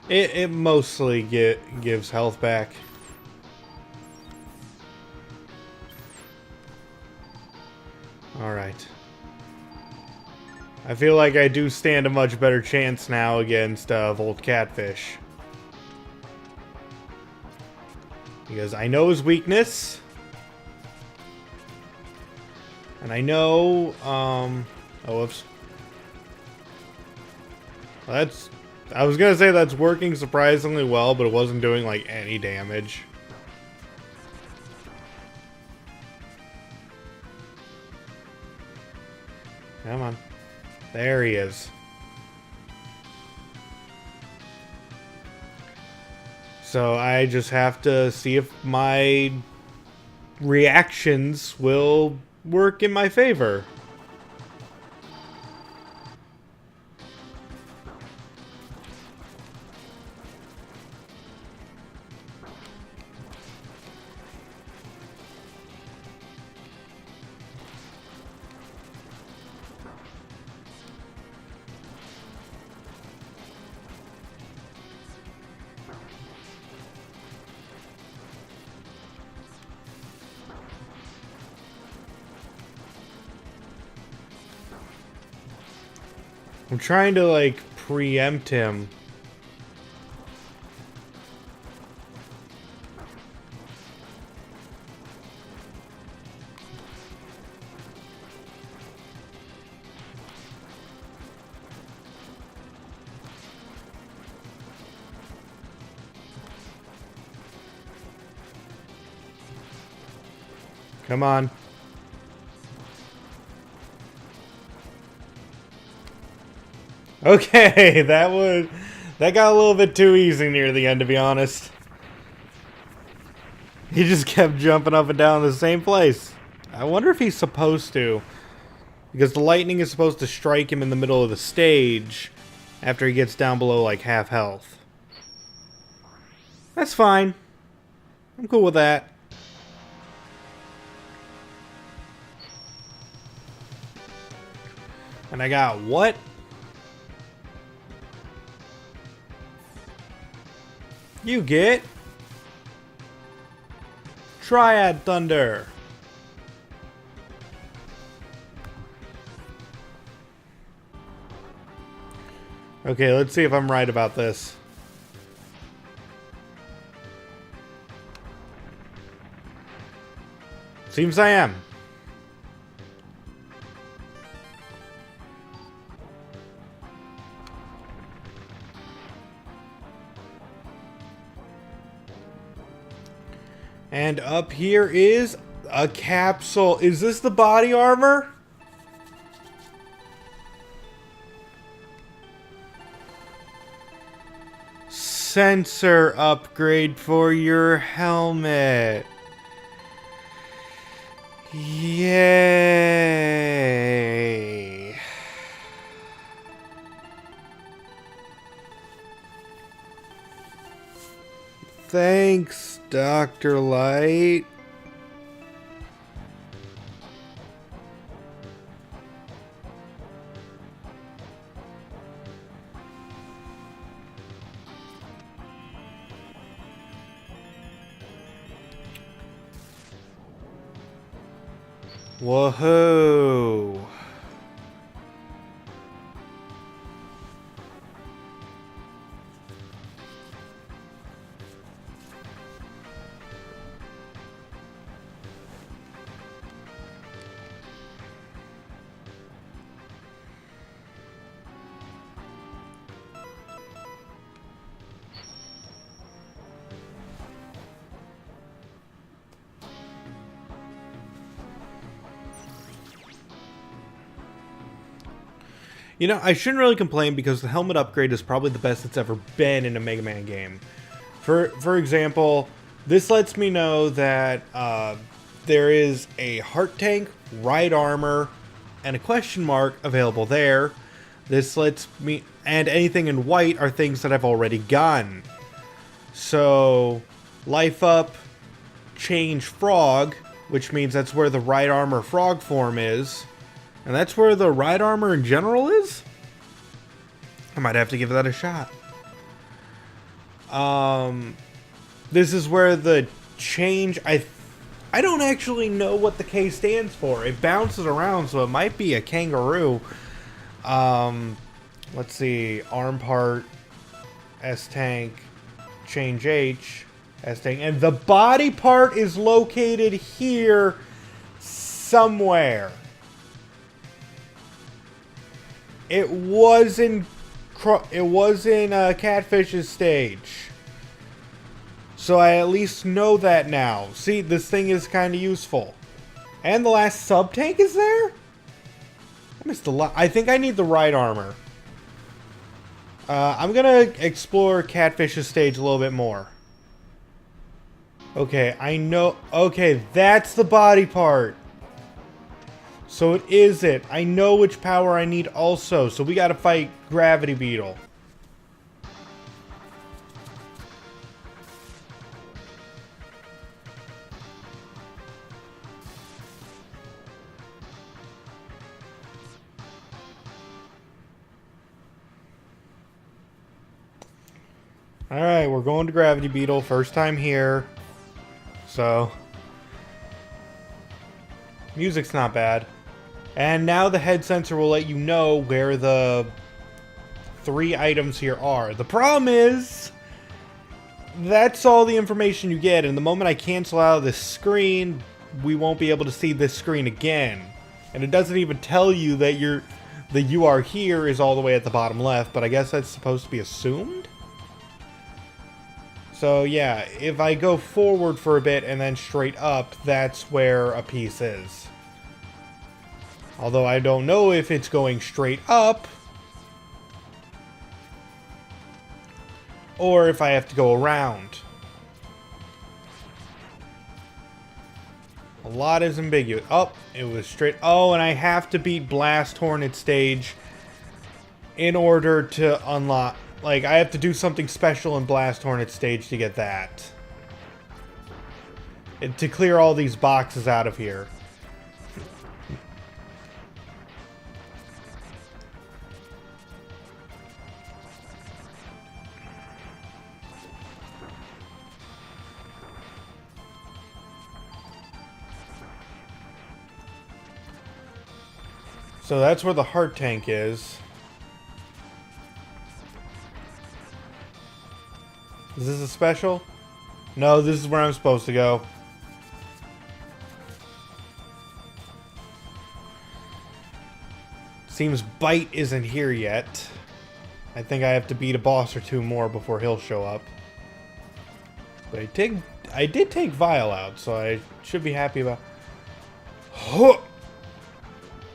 A: It mostly gives health back. Alright. I feel like I do stand a much better chance now against Volt Catfish. Because I know his weakness. And I know, oh, whoops. I was gonna say that's working surprisingly well, but it wasn't doing, like, any damage. Come on. There he is. So I just have to see if my reactions will work in my favor. I'm trying to, like, preempt him. Come on. Okay, that got a little bit too easy near the end, to be honest. He just kept jumping up and down in the same place. I wonder if he's supposed to. Because the lightning is supposed to strike him in the middle of the stage after he gets down below like half health. That's fine. I'm cool with that. And I got what? You get Triad Thunder. Okay, let's see if I'm right about this. Seems I am. And up here is a capsule. Is this the body armor? Sensor upgrade for your helmet. Yay. Thanks, Dr. Light. Whoa. You know, I shouldn't really complain because the helmet upgrade is probably the best it's ever been in a Mega Man game. For example, this lets me know that there is a heart tank, right armor, and a question mark available there. This lets me... And anything in white are things that I've already gotten. So, life up, change frog, which means that's where the right armor frog form is. And that's where the right armor in general is? I might have to give that a shot. This is where the change... I don't actually know what the K stands for. It bounces around, so it might be a kangaroo. Let's see. Arm part, S-Tank, change H, S-Tank. And the body part is located here somewhere. It was in Catfish's stage. So I at least know that now. See, this thing is kind of useful. And the last sub-tank is there? I missed a lot. I think I need the right armor. I'm gonna explore Catfish's stage a little bit more. Okay, I know... Okay, that's the body part. So it is it. I know which power I need also. So we gotta fight Gravity Beetle. Alright, we're going to Gravity Beetle. First time here. So... music's not bad. And now the head sensor will let you know where the 3 items here are. The problem is, that's all the information you get. And the moment I cancel out of this screen, we won't be able to see this screen again. And it doesn't even tell you that the "you are here" is all the way at the bottom left, but I guess that's supposed to be assumed? So yeah, if I go forward for a bit and then straight up, that's where a piece is. Although I don't know if it's going straight up, or if I have to go around. A lot is ambiguous. Oh, it was straight. Oh, and I have to beat Blast Hornet stage in order to unlock... Like, I have to do something special in Blast Hornet stage to get that. And to clear all these boxes out of here. So that's where the heart tank is. Is this a special? No, this is where I'm supposed to go. Seems Bite isn't here yet. I think I have to beat a boss or 2 more before he'll show up. But I did take Vile out, so I should be happy about...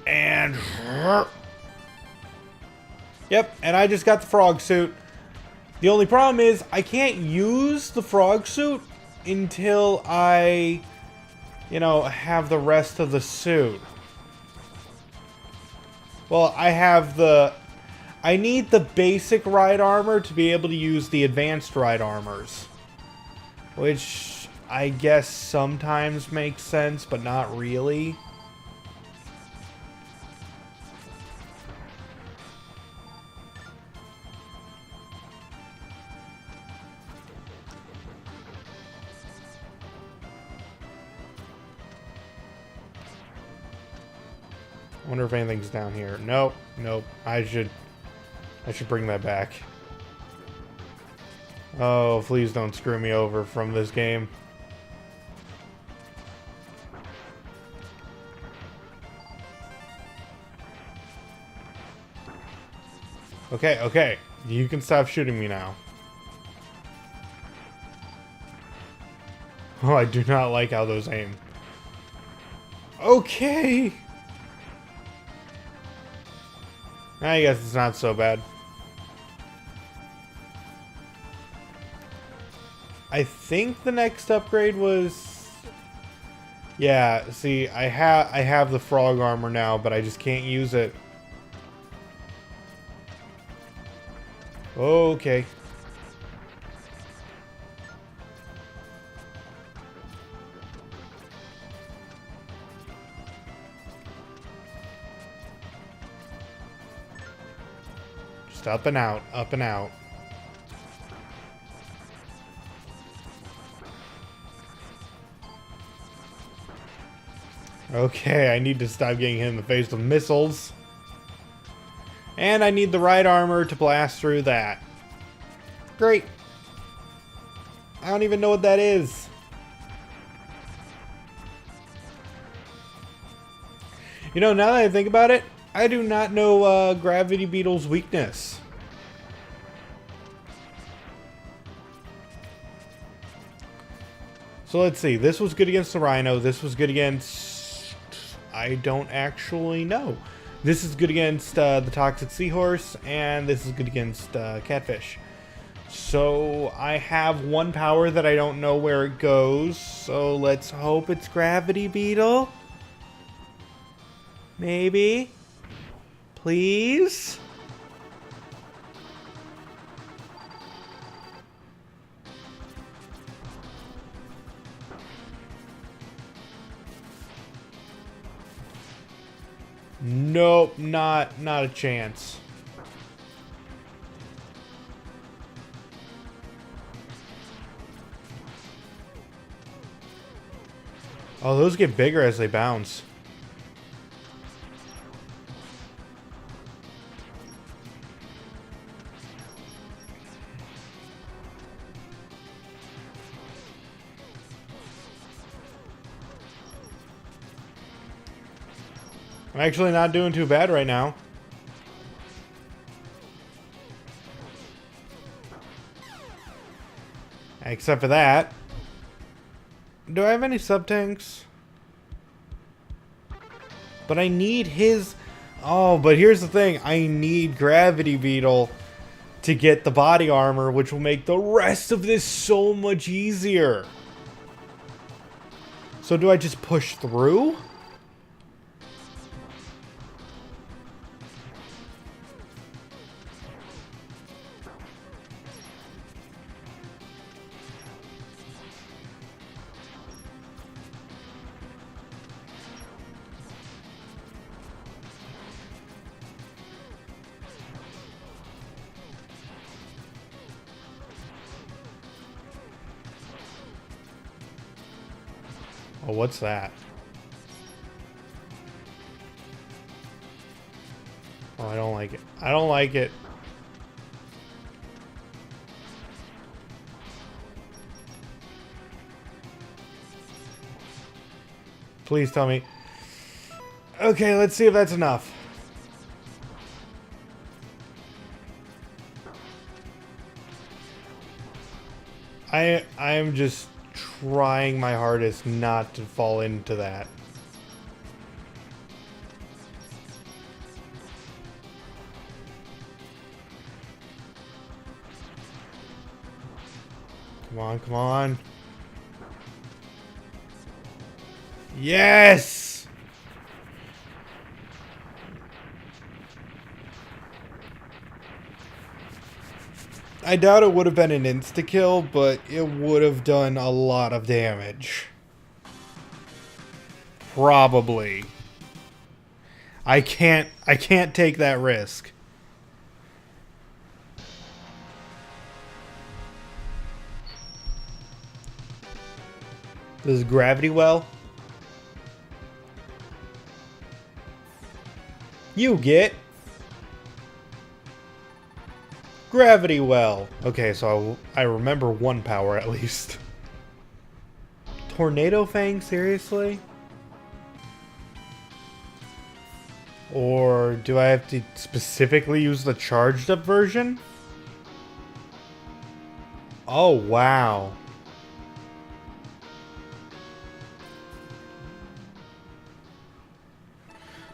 A: And... Yep, and I just got the frog suit. The only problem is, I can't use the frog suit until I, you know, have the rest of the suit. Well, I have the... I need the basic ride armor to be able to use the advanced ride armors. Which, I guess sometimes makes sense, but not really. Wonder if anything's down here. Nope, nope. I should bring that back. Oh, please don't screw me over from this game. Okay, okay. You can stop shooting me now. Oh, I do not like how those aim. Okay. I guess it's not so bad. I think the next upgrade was... Yeah, see, I have the frog armor now, but I just can't use it. Okay. Just up and out, up and out. Okay, I need to stop getting hit in the face with missiles. And I need the right armor to blast through that. Great. I don't even know what that is. You know, now that I think about it, I do not know Gravity Beetle's weakness. So let's see. This was good against the Rhino. This was good against... I don't actually know. This is good against the Toxic Seahorse, and this is good against Catfish. So I have one power that I don't know where it goes, so let's hope it's Gravity Beetle. Maybe? Please? Nope, not a chance. Oh, those get bigger as they bounce. I'm actually not doing too bad right now. Except for that. Do I have any sub-tanks? But I need his... Oh, but here's the thing. I need Gravity Beetle to get the body armor, which will make the rest of this so much easier. So do I just push through? Oh, what's that? Oh, I don't like it. I don't like it. Please tell me. Okay, let's see if that's enough. I am just trying my hardest not to fall into that. Come on, come on. Yes! I doubt it would have been an insta-kill, but it would have done a lot of damage. Probably. I can't take that risk. This is Gravity Well. You get Gravity Well. Okay, so I remember one power at least. Tornado Fang, seriously? Or do I have to specifically use the charged up version? Oh, wow.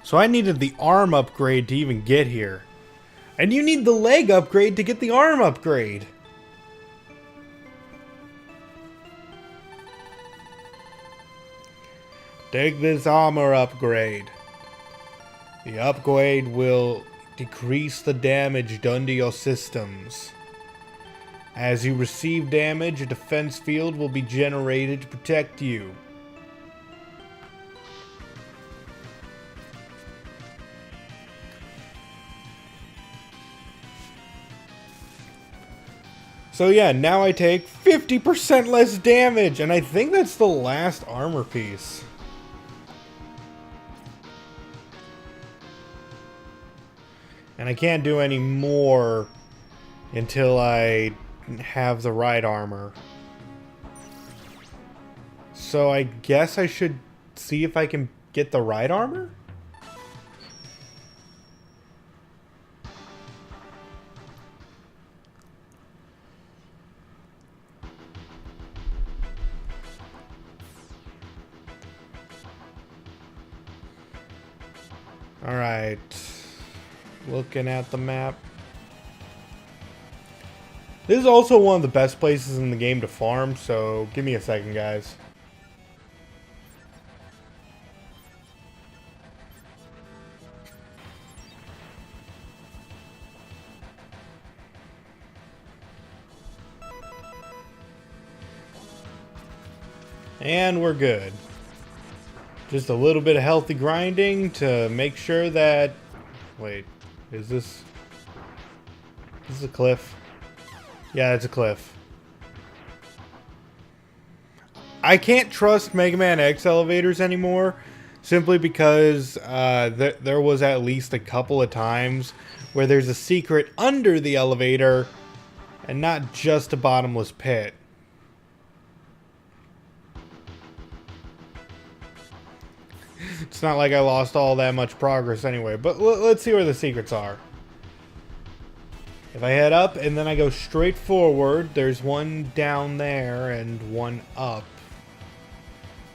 A: So I needed the arm upgrade to even get here. And you need the leg upgrade to get the arm upgrade. Take this armor upgrade. The upgrade will decrease the damage done to your systems. As you receive damage, a defense field will be generated to protect you. So yeah, now I take 50% less damage, and I think that's the last armor piece. And I can't do any more until I have the right armor. So I guess I should see if I can get the right armor? Alright. Looking at the map. This is also one of the best places in the game to farm, so give me a second, guys. And we're good. Just a little bit of healthy grinding to make sure that... Wait, is this... This is a cliff? Yeah, it's a cliff. I can't trust Mega Man X elevators anymore, simply because there was at least a couple of times where there's a secret under the elevator and not just a bottomless pit. It's not like I lost all that much progress anyway, but let's see where the secrets are. If I head up and then I go straight forward, there's one down there and one up.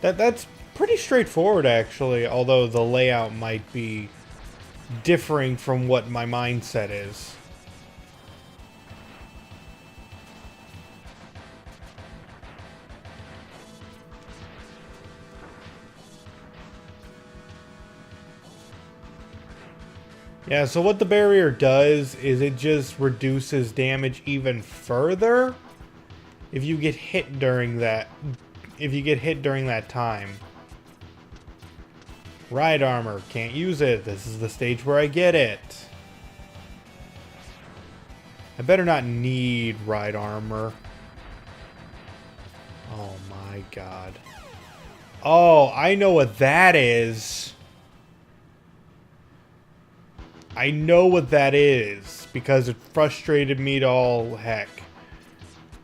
A: That's pretty straightforward, actually, although the layout might be differing from what my mindset is. Yeah, so what the barrier does is it just reduces damage even further if you get hit during that time. Ride armor, can't use it. This is the stage where I get it. I better not need ride armor. Oh my god. Oh, I know what that is. I know what that is, because it frustrated me to all heck.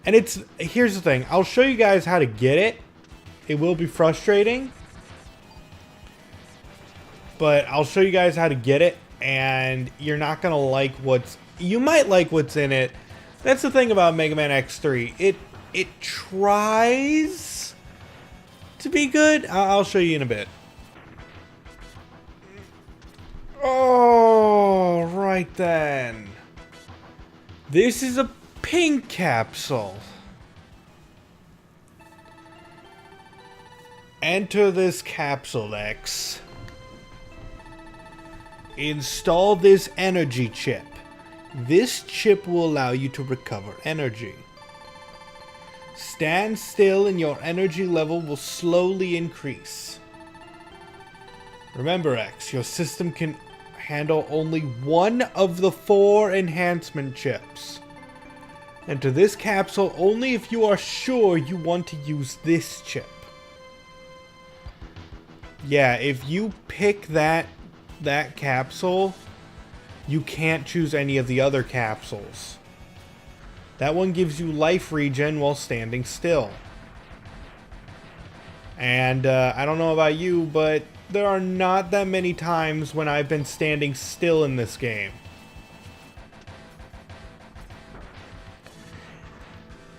A: And here's the thing, I'll show you guys how to get it. It will be frustrating, but I'll show you guys how to get it, and you're not gonna like you might like what's in it. That's the thing about Mega Man X3. It tries to be good. I'll show you in a bit. Oh, right then. This is a pink capsule. Enter this capsule, X. Install this energy chip. This chip will allow you to recover energy. Stand still and your energy level will slowly increase. Remember, X, your system can handle only one of the 4 enhancement chips. Enter this capsule only if you are sure you want to use this chip. Yeah, if you pick that capsule, you can't choose any of the other capsules. That one gives you life regen while standing still. And I don't know about you, but there are not that many times when I've been standing still in this game.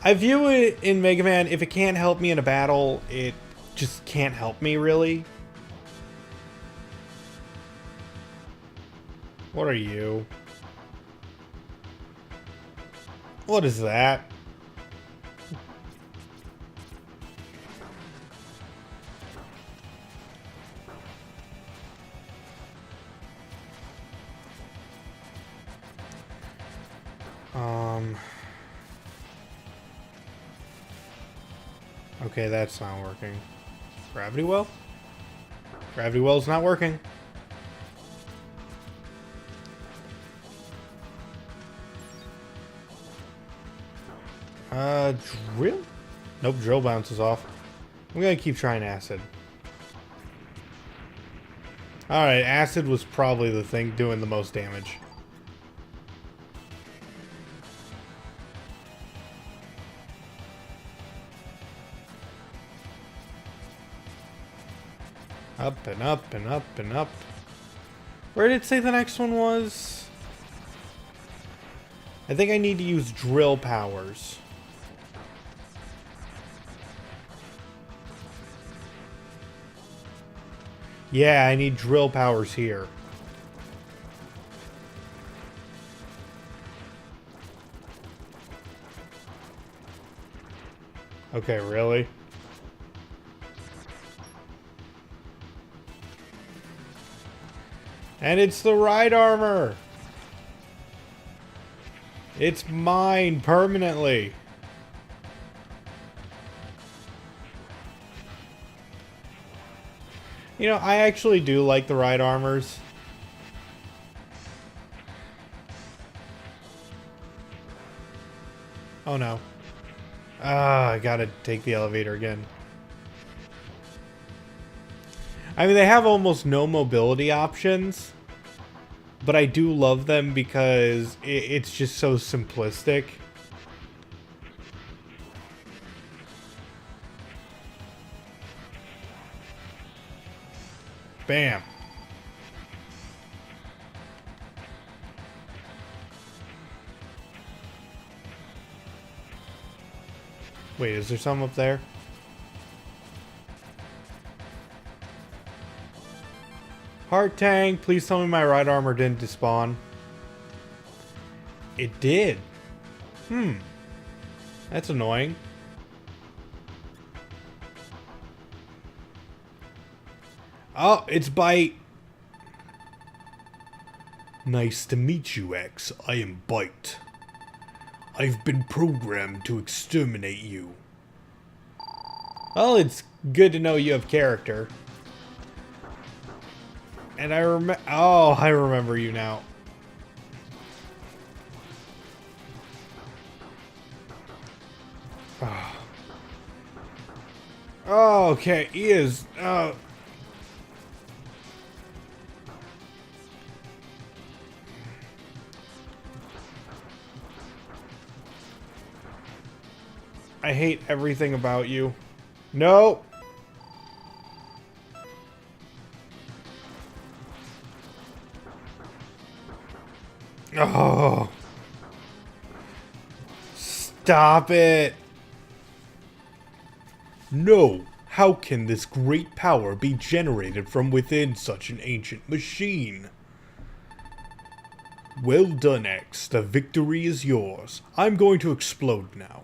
A: I view it in Mega Man, if it can't help me in a battle, it just can't help me, really. What are you? What is that? Okay, that's not working. Gravity well? Gravity well's not working. Drill? Nope, drill bounces off. I'm gonna keep trying acid. Alright, acid was probably the thing doing the most damage. Up and up and up and up. Where did it say the next one was? I think I need to use drill powers. Yeah, I need drill powers here. Okay, really? And it's the ride armor! It's mine permanently. You know, I actually do like the ride armors. Oh no. Ah, I gotta take the elevator again. I mean, they have almost no mobility options, but I do love them because it's just so simplistic. Bam. Wait, is there some up there? Heart tank, please tell me my right armor didn't despawn. It did. That's annoying. Oh, it's Bite. Nice to meet you, X. I am Bite. I've been programmed to exterminate you. Well, it's good to know you have character. And I remember... Oh, I remember you now. Oh, okay. He is... I hate everything about you. No! Oh! Stop it! No! How can this great power be generated from within such an ancient machine? Well done, X. The victory is yours. I'm going to explode now.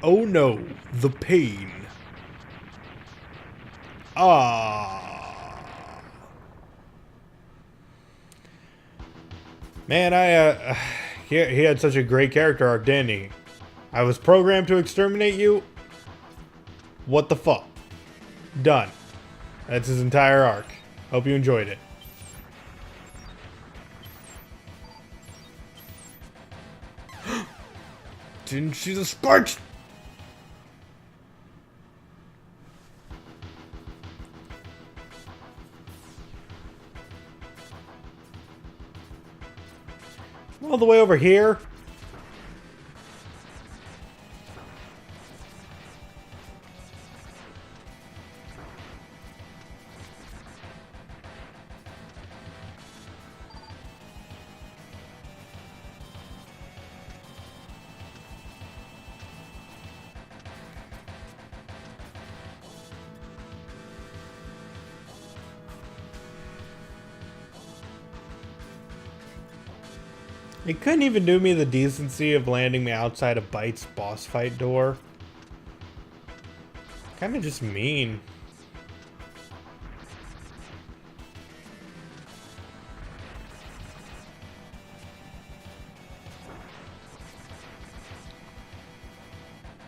A: Oh no, the pain. Ah. Man, he had such a great character arc, didn't he? I was programmed to exterminate you? What the fuck? Done. That's his entire arc. Hope you enjoyed it. Didn't see the sparks? All the way over here? It couldn't even do me the decency of landing me outside of Bite's boss fight door. Kinda just mean.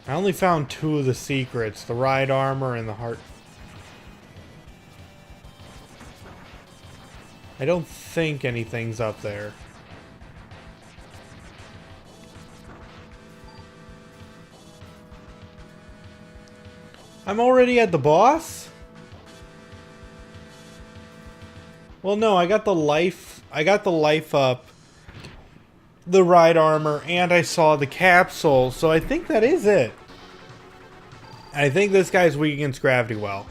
A: I only found 2 of the secrets, the ride armor and the heart. I don't think anything's up there. I'm already at the boss? Well, no, I got the life up, the ride armor, and I saw the capsule, so I think that is it. I think this guy's weak against gravity well.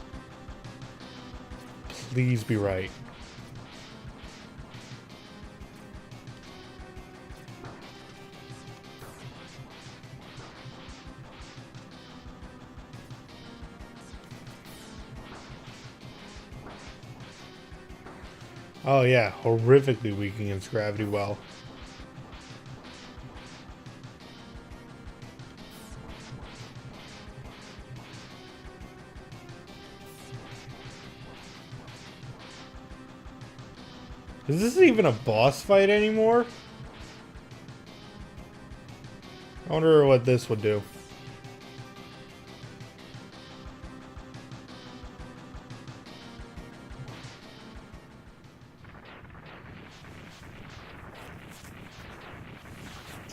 A: Please be right. Oh yeah, horrifically weak against gravity well. Is this even a boss fight anymore? I wonder what this would do.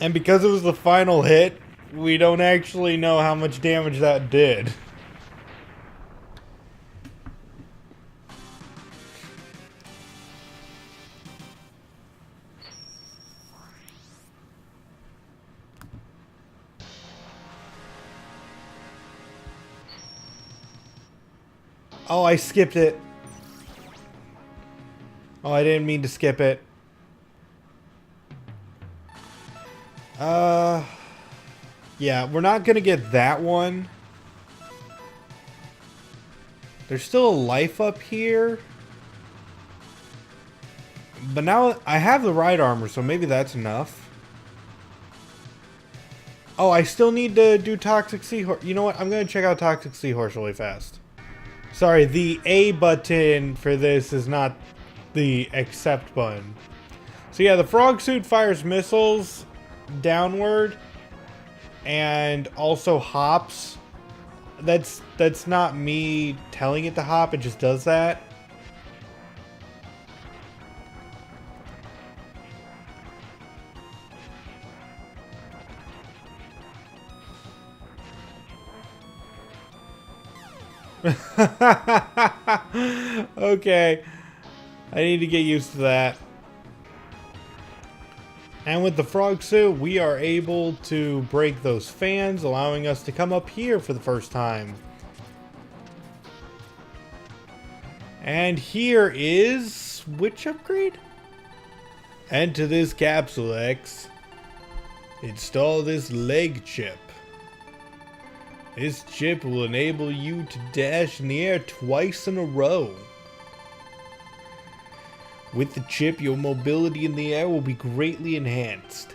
A: And because it was the final hit, we don't actually know how much damage that did. Oh, I skipped it. Oh, I didn't mean to skip it. Yeah, we're not gonna get that one. There's still a life up here. But now I have the ride armor, so maybe that's enough. Oh, I still need to do Toxic Seahorse. You know what? I'm gonna check out Toxic Seahorse really fast. Sorry, the A button for this is not the accept button. So yeah, the frog suit fires missiles downward and also hops. That's not me telling it to hop, it just does that. Okay. I need to get used to that. And with the frog suit, we are able to break those fans, allowing us to come up here for the first time. And here is... which upgrade? Enter this capsule, X. Install this leg chip. This chip will enable you to dash in the air twice in a row. With the chip, your mobility in the air will be greatly enhanced.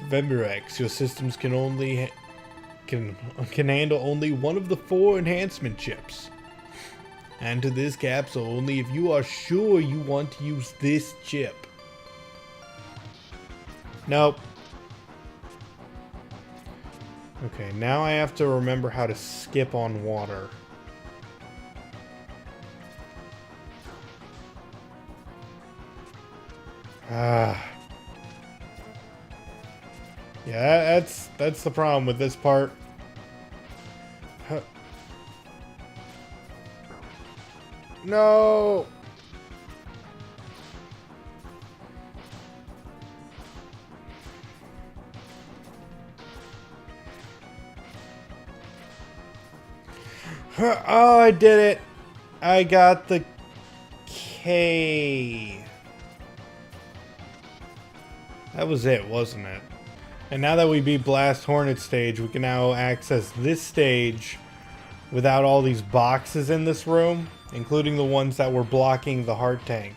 A: Remember, X, your systems can handle only one of the 4 enhancement chips. Enter this capsule only if you are sure you want to use this chip. Nope. Okay, now I have to remember how to skip on water. Yeah, that's the problem with this part. Huh. No. Oh, I did it. I got the K. That was it, wasn't it? And now that we beat Blast Hornet stage, we can now access this stage without all these boxes in this room, including the ones that were blocking the heart tank.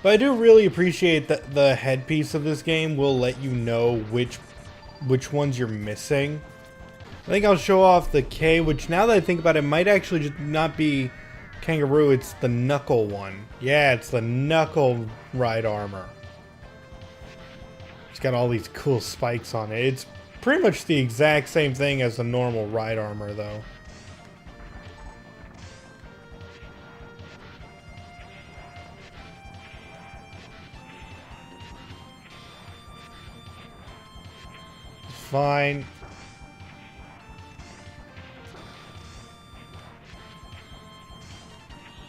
A: But I do really appreciate that the headpiece of this game will let you know which ones you're missing. I think I'll show off the K, which now that I think about it, might actually just not be Kangaroo, it's the Knuckle one. Yeah, it's the Knuckle ride armor. It's got all these cool spikes on it. It's pretty much the exact same thing as the normal ride armor, though. Fine.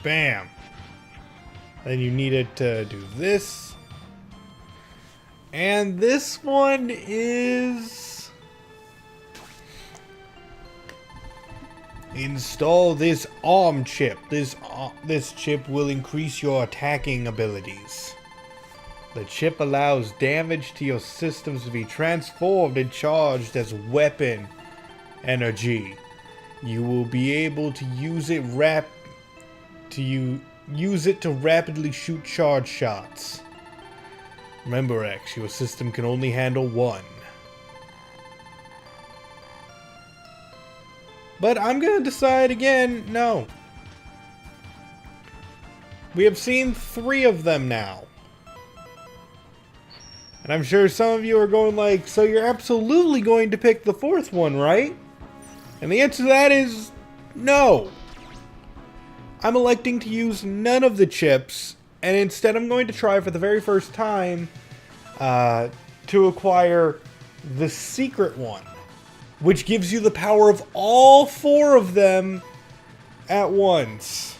A: Bam. Then you needed to do this. And this one is... Install this arm chip. This chip will increase your attacking abilities. The chip allows damage to your systems to be transformed and charged as weapon energy. You will be able to use it to rapidly shoot charge shots. Remember, X, your system can only handle one. But I'm gonna decide again, no. We have seen 3 of them now. And I'm sure some of you are going like, so you're absolutely going to pick the 4th one, right? And the answer to that is no. I'm electing to use none of the chips, and instead I'm going to try for the very first time to acquire the secret one, which gives you the power of all 4 of them at once.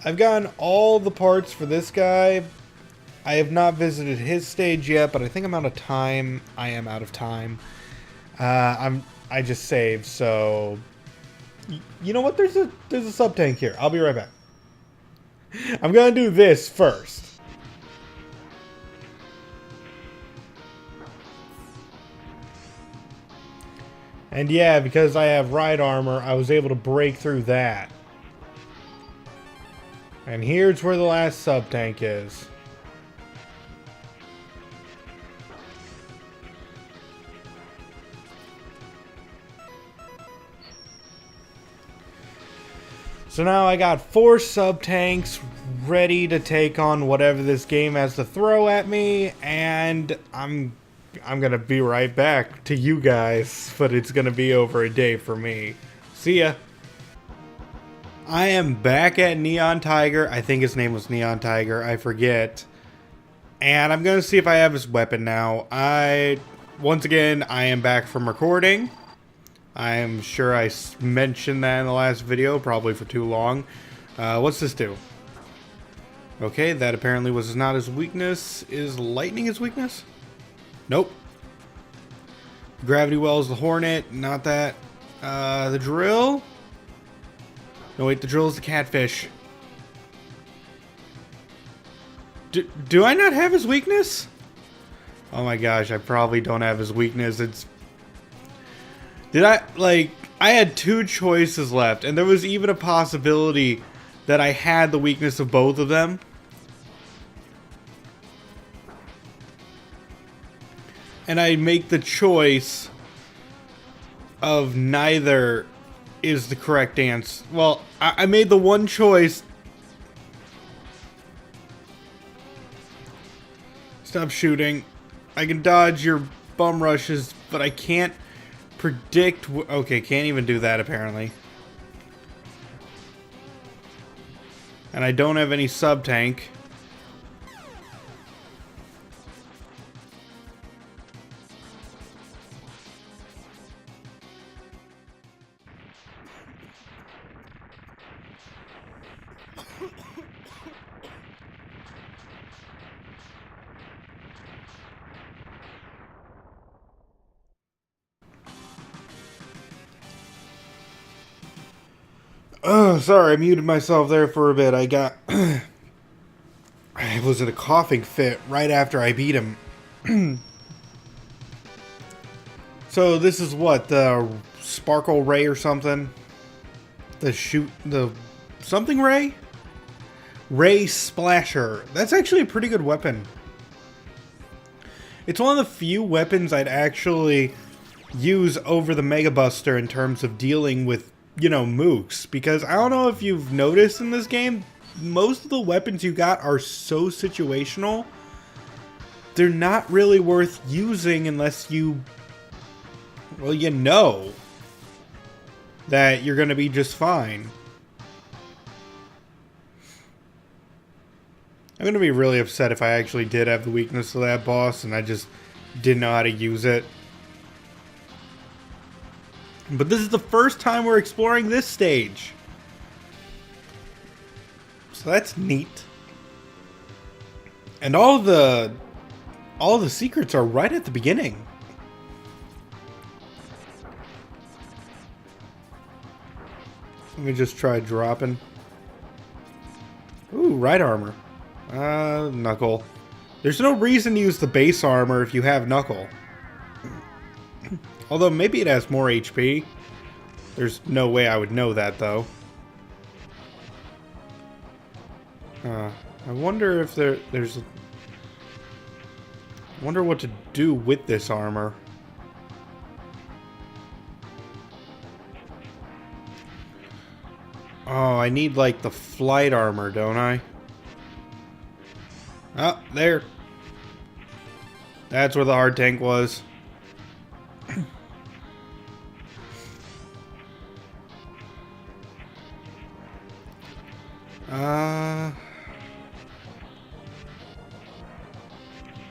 A: I've gotten all the parts for this guy. I have not visited his stage yet, but I think I'm out of time. I am out of time. I just saved, so you know what? There's a sub tank here. I'll be right back. I'm gonna do this first. And yeah, because I have ride armor, I was able to break through that. And here's where the last sub tank is. So now I got 4 sub-tanks ready to take on whatever this game has to throw at me, and I'm gonna be right back to you guys, but it's gonna be over a day for me. See ya. I am back at Neon Tiger. I think his name was Neon Tiger, I forget. And I'm gonna see if I have his weapon now. Once again, I am back from recording. I'm sure I mentioned that in the last video, probably for too long. What's this do? Okay, that apparently was not his weakness. Is lightning his weakness? Nope. Gravity well is the Hornet, not that. The drill? No, wait, the drill is the catfish. Do I not have his weakness? Oh my gosh, I probably don't have his weakness. I had 2 choices left, and there was even a possibility that I had the weakness of both of them. And I make the choice of neither is the correct answer. Well, I made the one choice. Stop shooting. I can dodge your bum rushes, but I can't predict. Okay, can't even do that apparently. And I don't have any sub-tank. Oh, sorry, I muted myself there for a bit. I was in a coughing fit right after I beat him. So this is what, the Sparkle Ray or something? The something ray? Ray Splasher. That's actually a pretty good weapon. It's one of the few weapons I'd actually use over the Mega Buster in terms of dealing with, you know, mooks. Because I don't know if you've noticed in this game, most of the weapons you got are so situational. They're not really worth using unless you, well, you know that you're going to be just fine. I'm going to be really upset if I actually did have the weakness of that boss and I just didn't know how to use it. But this is the first time we're exploring this stage. So that's neat. And all the secrets are right at the beginning. Let me just try dropping. Ooh, right armor. Knuckle. There's no reason to use the base armor if you have Knuckle. Although maybe it has more HP. There's no way I would know that though. I wonder if there's... I wonder what to do with this armor. Oh, I need like the flight armor, don't I? Oh, there. That's where the hard tank was.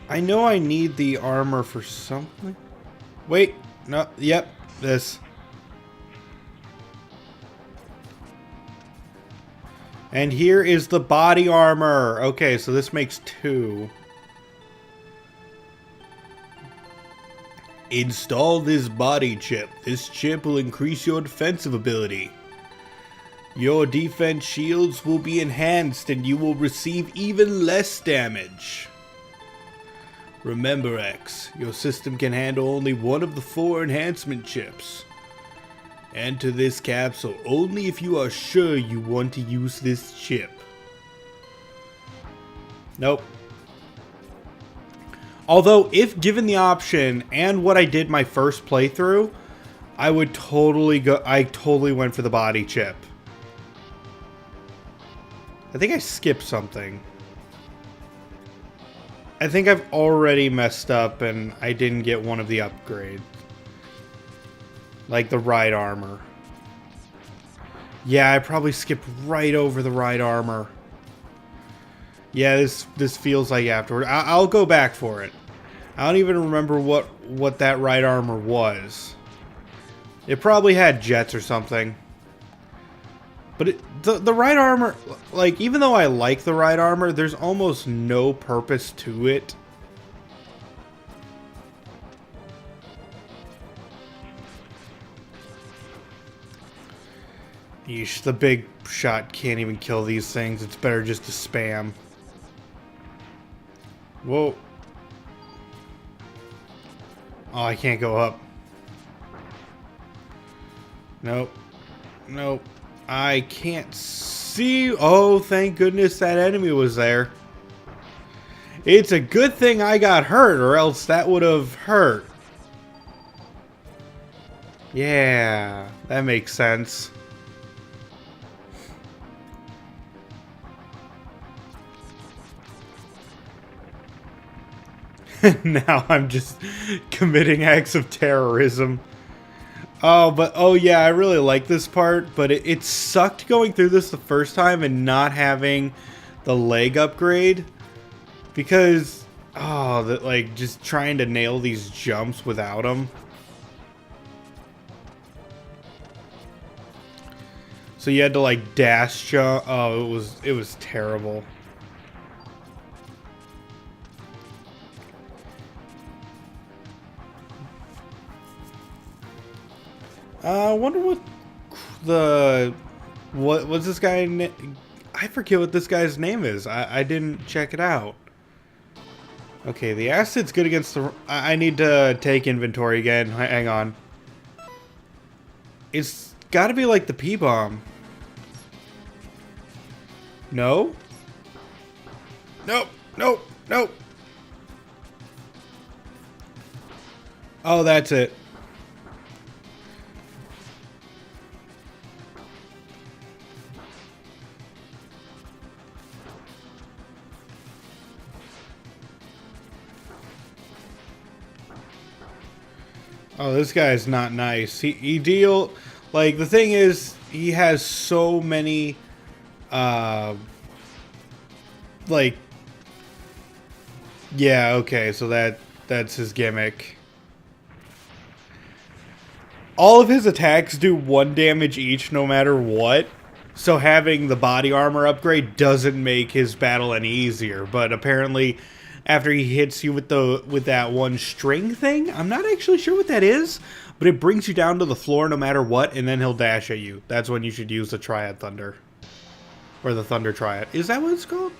A: I know I need the armor for something. Wait, no, yep, this. And here is the body armor. Okay, so this makes 2. Install this body chip. This chip will increase your defensive ability. Your defense shields will be enhanced and you will receive even less damage. Remember, X, your system can handle only one of the 4 enhancement chips. Enter this capsule only if you are sure you want to use this chip. Nope. Although, if given the option and what I did my first playthrough, I would totally go. I totally went for the body chip. I think I skipped something. I think I've already messed up and I didn't get one of the upgrades. Like the right armor. Yeah, I probably skipped right over the right armor. Yeah, this feels like afterward. I'll go back for it. I don't even remember what that right armor was. It probably had jets or something. But the right armor, like, even though I like the right armor, there's almost no purpose to it. Yeesh, the big shot can't even kill these things. It's better just to spam. Whoa. Oh, I can't go up. Nope. Nope. I can't see. Oh, thank goodness that enemy was there. It's a good thing I got hurt, or else that would have hurt. Yeah, that makes sense. Now I'm just committing acts of terrorism. Oh, but oh yeah, I really like this part, but it sucked going through this the first time and not having the leg upgrade. Because, oh, like, just trying to nail these jumps without them. So you had to, like, dash jump. Oh, it was terrible. I wonder what's this guy? I forget what this guy's name is. I didn't check it out. Okay, the acid's good against the... I need to take inventory again. Hang on. It's got to be like the P-bomb. No? Nope. Nope. Nope. Oh, that's it. Oh, this guy's not nice. Like, the thing is, he has so many, like, yeah, okay, so that's his gimmick. All of his attacks do 1 damage each, no matter what. So having the body armor upgrade doesn't make his battle any easier. But apparently, after he hits you with that one string thing, I'm not actually sure what that is, but it brings you down to the floor no matter what, and then he'll dash at you. That's when you should use the Triad Thunder. Or the Thunder Triad. Is that what it's called?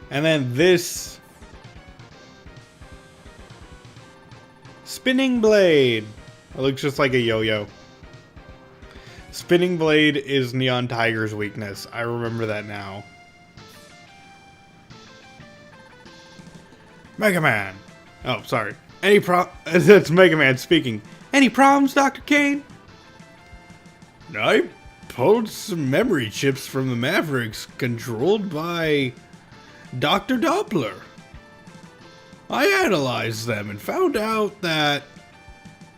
A: And then this Spinning Blade. It looks just like a yo-yo. Spinning Blade is Neon Tiger's weakness. I remember that now. Mega Man. Oh, sorry. That's Mega Man speaking. Any problems, Dr. Kane? I pulled some memory chips from the Mavericks controlled by Dr. Doppler. I analyzed them and found out that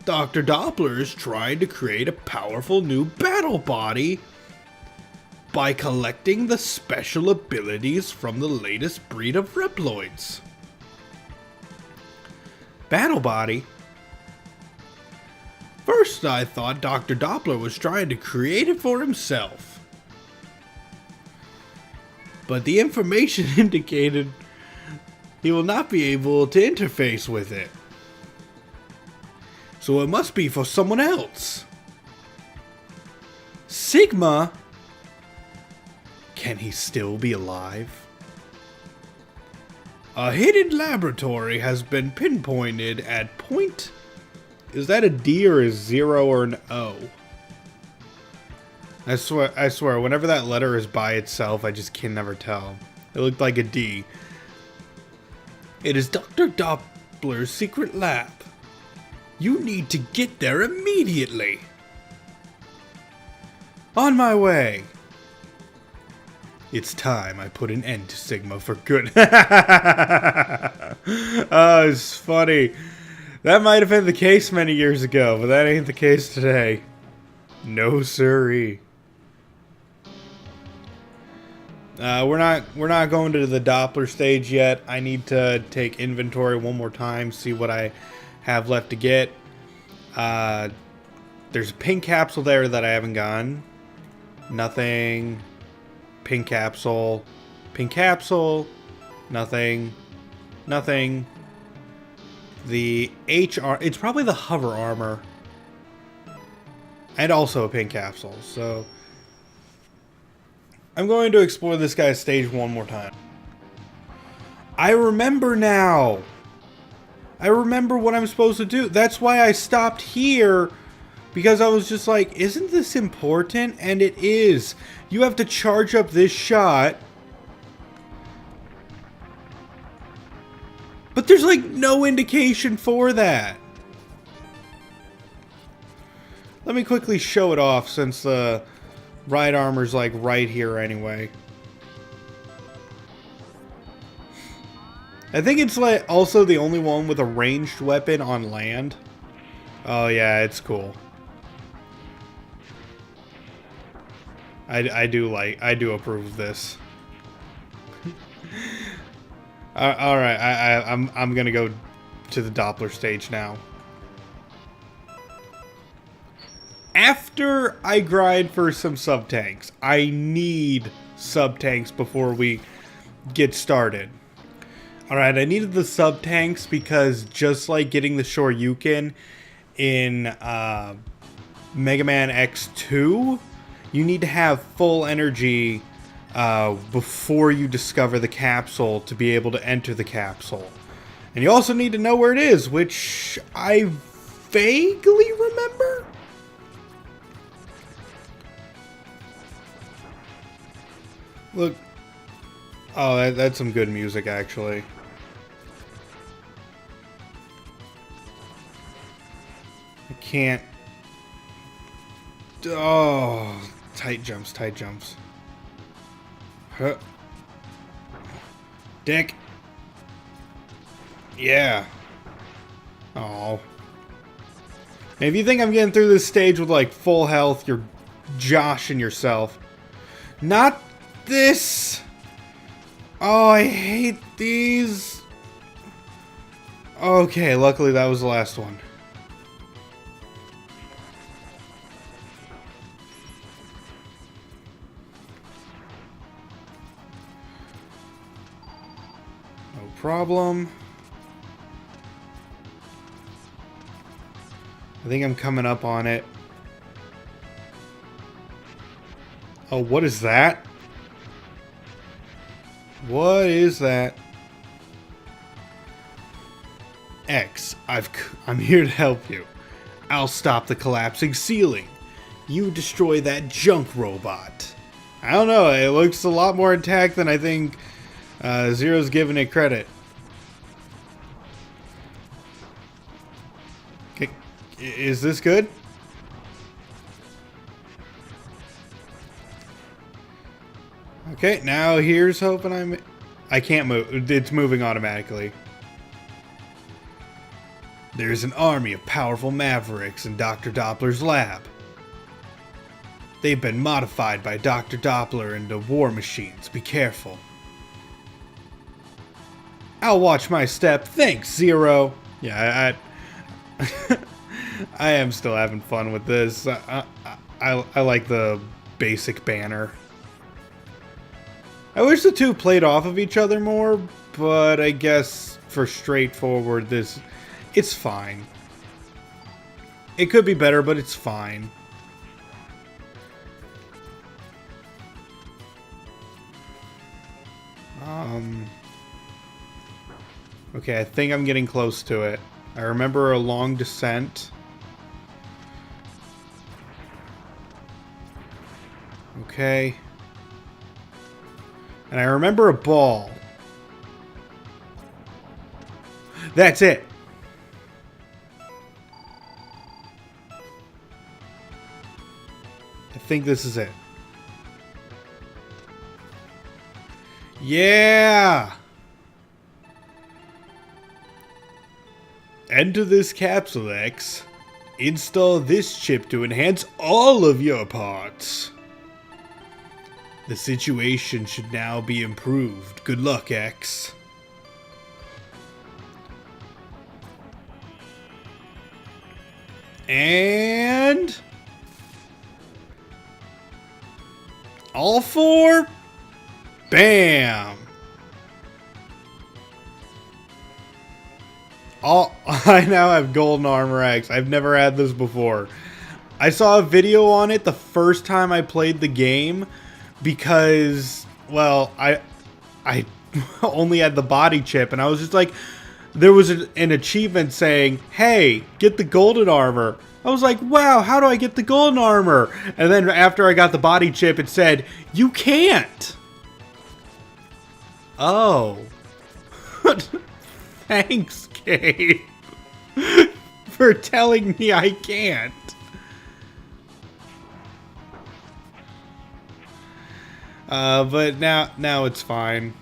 A: Dr. Doppler is trying to create a powerful new battle body by collecting the special abilities from the latest breed of Reploids. Battle body? First I thought Dr. Doppler was trying to create it for himself. But the information indicated he will not be able to interface with it. So it must be for someone else. Sigma? Can he still be alive? A hidden laboratory has been pinpointed at point... Is that a D or a 0 or an O? I swear, whenever that letter is by itself, I just can never tell. It looked like a D. It is Dr. Doppler's secret lab. You need to get there immediately. On my way. It's time I put an end to Sigma for good. Oh, it's funny. That might have been the case many years ago, but that ain't the case today. No siree. We're not going to the Doppler stage yet. I need to take inventory one more time, see what I have left to get. There's a pink capsule there that I haven't gotten. Nothing. Pink capsule. Pink capsule. Nothing. Nothing. The HR... It's probably the hover armor. And also a pink capsule. So I'm going to explore this guy's stage one more time. I remember now. I remember what I'm supposed to do. That's why I stopped here. Because I was just like, isn't this important? And it is. You have to charge up this shot. But there's like no indication for that. Let me quickly show it off since the ride armor's like right here anyway. I think it's like also the only one with a ranged weapon on land. Oh yeah, it's cool. I do approve of this. All right, I'm gonna go to the Doppler stage now. After I grind for some sub-tanks, I need sub-tanks before we get started. Alright, I needed the sub-tanks because just like getting the Shoryuken in Mega Man X2, you need to have full energy before you discover the capsule to be able to enter the capsule. And you also need to know where it is, which I vaguely remember. Look. Oh, that's some good music, actually. I can't... Oh, tight jumps, tight jumps. Huh. Dick. Yeah. Oh. If you think I'm getting through this stage with, like, full health, you're joshing yourself. Not this! Oh, I hate these. Okay, luckily that was the last one. No problem. I think I'm coming up on it. Oh, what is that? What is that? X, I'm here to help you. I'll stop the collapsing ceiling. You destroy that junk robot. I don't know, it looks a lot more intact than I think Zero's giving it credit. Okay, is this good? Okay, now here's hoping I can't move. It's moving automatically. There's an army of powerful mavericks in Dr. Doppler's lab. They've been modified by Dr. Doppler into war machines. Be careful. I'll watch my step. Thanks, Zero. Yeah, I am still having fun with this. I like the basic banner. I wish the two played off of each other more, but I guess for straightforward, it's fine. It could be better, but it's fine. Okay, I think I'm getting close to it. I remember a long descent. Okay. And I remember a ball. That's it. I think this is it. Yeah! Enter this capsule, X. Install this chip to enhance all of your parts. The situation should now be improved. Good luck, X. And... all four? Bam! I now have Golden Armor X. I've never had this before. I saw a video on it the first time I played the game because, well, I only had the body chip, and I was just like, there was an achievement saying, hey, get the golden armor. I was like, wow, how do I get the golden armor? And then after I got the body chip, it said, you can't. Oh. Thanks, Gabe. For telling me I can't. But now it's fine.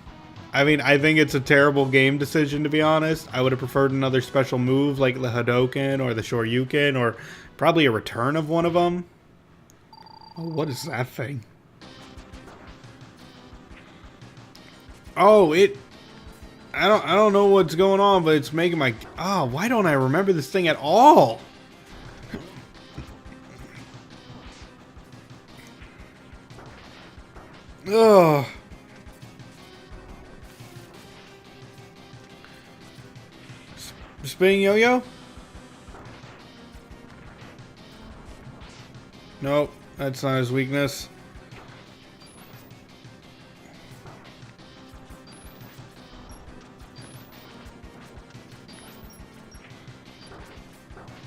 A: I mean, I think it's a terrible game decision, to be honest. I would have preferred another special move like the Hadouken or the Shoryuken, or probably a return of one of them. Oh, what is that thing? Oh, I don't know what's going on, but it's making my... Oh, why don't I remember this thing at all? Ugh. Spinning yo-yo? Nope, that's not his weakness.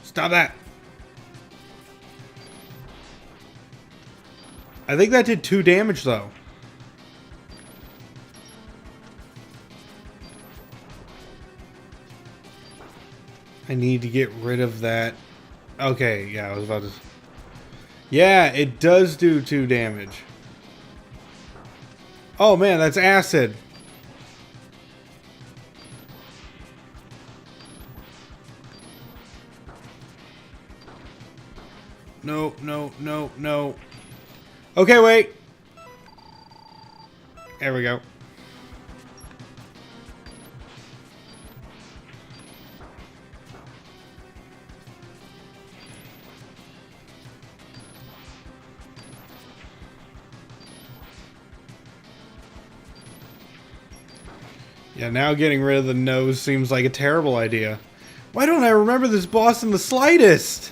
A: Stop that. I think that did 2 damage, though. I need to get rid of that. Okay, yeah, I was about to... Yeah, it does do 2 damage. Oh man, that's acid. No, no, no, no. Okay, wait. There we go. Yeah, now getting rid of the nose seems like a terrible idea. Why don't I remember this boss in the slightest?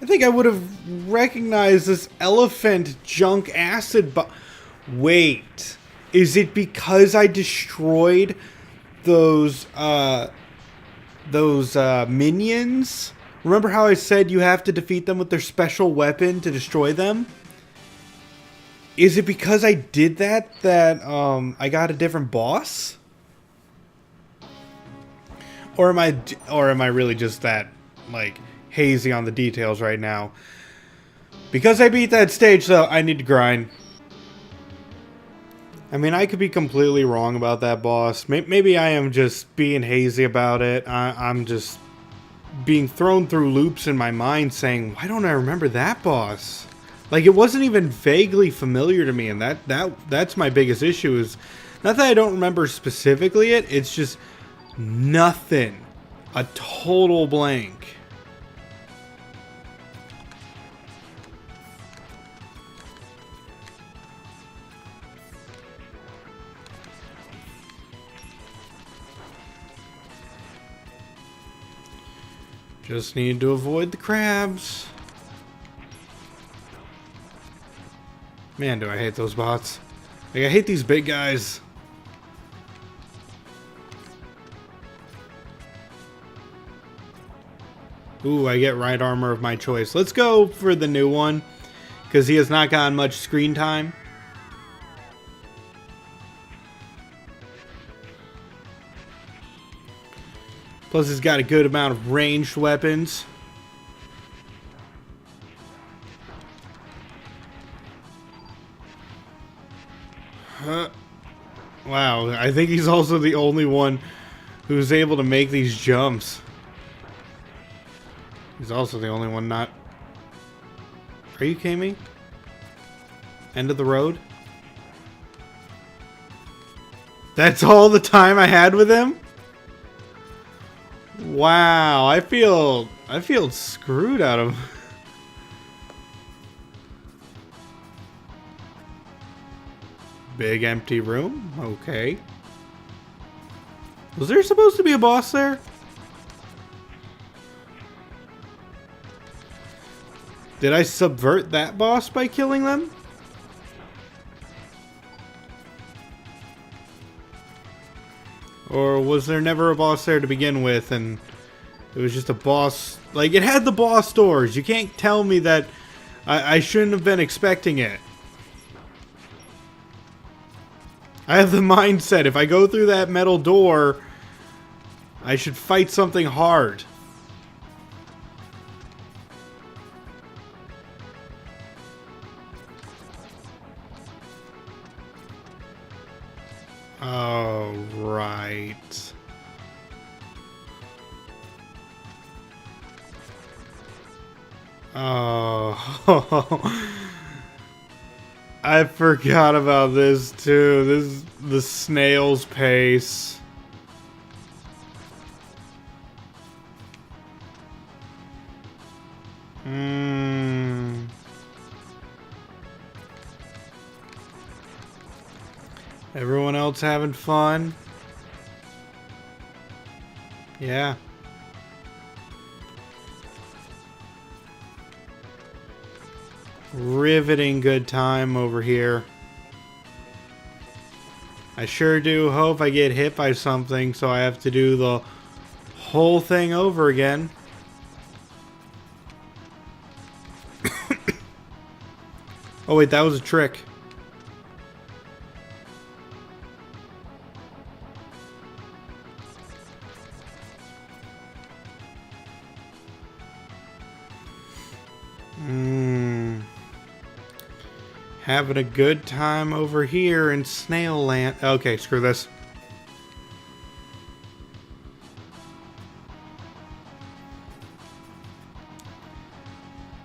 A: I think I would have recognized this elephant junk acid Wait. Is it because I destroyed those minions? Remember how I said you have to defeat them with their special weapon to destroy them? Is it because I did that I got a different boss? Or am I really just that like hazy on the details right now? Because I beat that stage though, I need to grind. I mean, I could be completely wrong about that boss. Maybe I am just being hazy about it. I'm just being thrown through loops in my mind saying, why don't I remember that boss? Like, it wasn't even vaguely familiar to me, and that's my biggest issue. Is not that I don't remember specifically it's just nothing. A total blank. Just need to avoid the crabs. Man, do I hate those bots. Like, I hate these big guys. Ooh, I get right armor of my choice. Let's go for the new one, because he has not gotten much screen time. Plus, he's got a good amount of ranged weapons. Wow, I think he's also the only one who's able to make these jumps. He's also the only one not... Are you kidding me? End of the road? That's all the time I had with him? Wow, I feel screwed out of... Big empty room? Okay. Was there supposed to be a boss there? Did I subvert that boss by killing them? Or was there never a boss there to begin with and it was just a boss? Like, it had the boss doors. You can't tell me that I shouldn't have been expecting it. I have the mindset, if I go through that metal door, I should fight something hard. Oh, right. Oh, I forgot about this too. This is the snail's pace. Everyone else having fun? Yeah. Riveting good time over here. I sure do hope I get hit by something so I have to do the whole thing over again. Oh wait, that was a trick. Having a good time over here in Snail Land. Okay, screw this.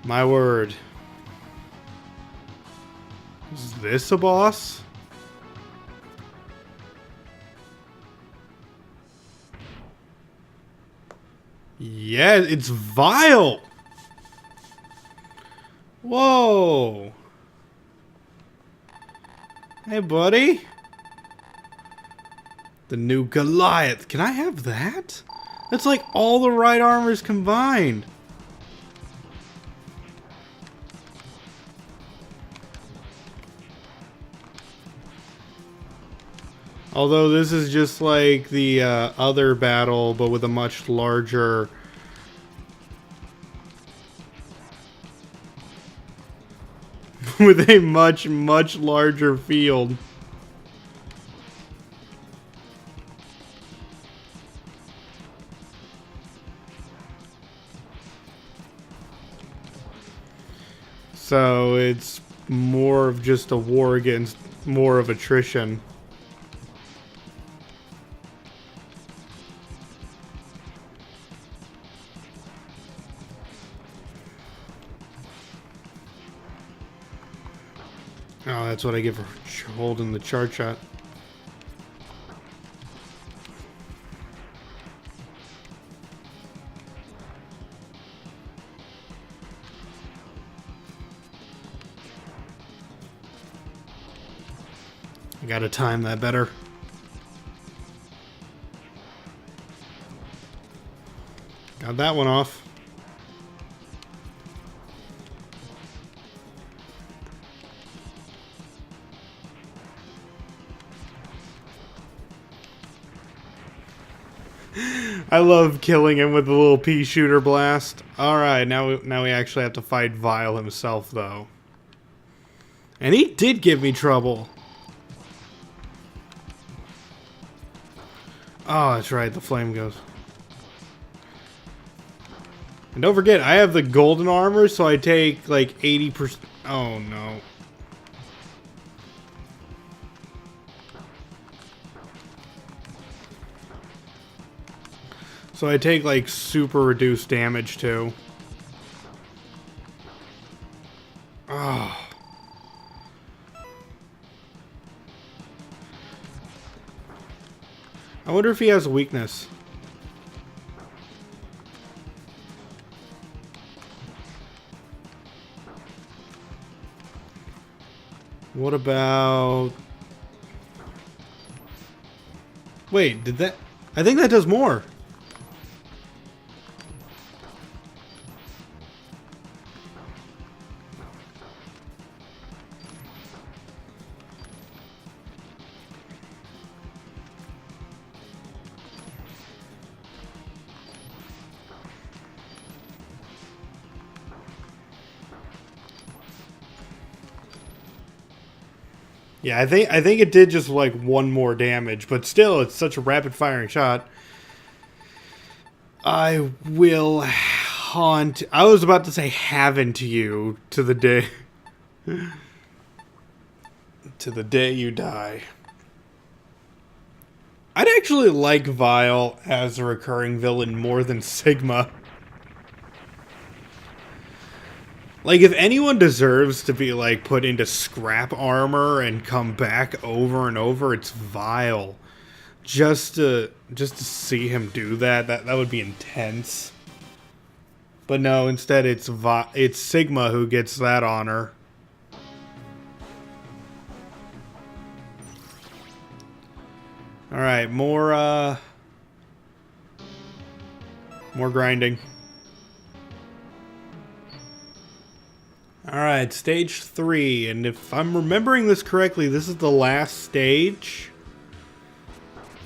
A: My word. Is this a boss? Yeah, it's Vile. Whoa. Hey, buddy. The new Goliath. Can I have that? That's like all the right armors combined. Although this is just like the other battle, but with a much larger... with a much, much larger field. So it's more of just a war against more of attrition. Oh, that's what I get for holding the chart shot. I gotta time that better. Got that one off. I love killing him with a little pea shooter blast. Alright, now we actually have to fight Vile himself, though. And he did give me trouble. Oh, that's right, the flame goes. And don't forget, I have the golden armor, so I take like 80%. Oh, no. So I take like super reduced damage too. Oh. I wonder if he has a weakness. What about... Wait, did that... I think that does more. Yeah, I think it did just like one more damage, but still, it's such a rapid firing shot. I will haunt. I was about to say haven to you to the day. To the day you die. I'd actually like Vile as a recurring villain more than Sigma. Like, if anyone deserves to be, like, put into scrap armor and come back over and over, it's Vile. Just to see him do that would be intense. But no, instead it's Sigma who gets that honor. Alright, more grinding. Alright, stage 3, and if I'm remembering this correctly, this is the last stage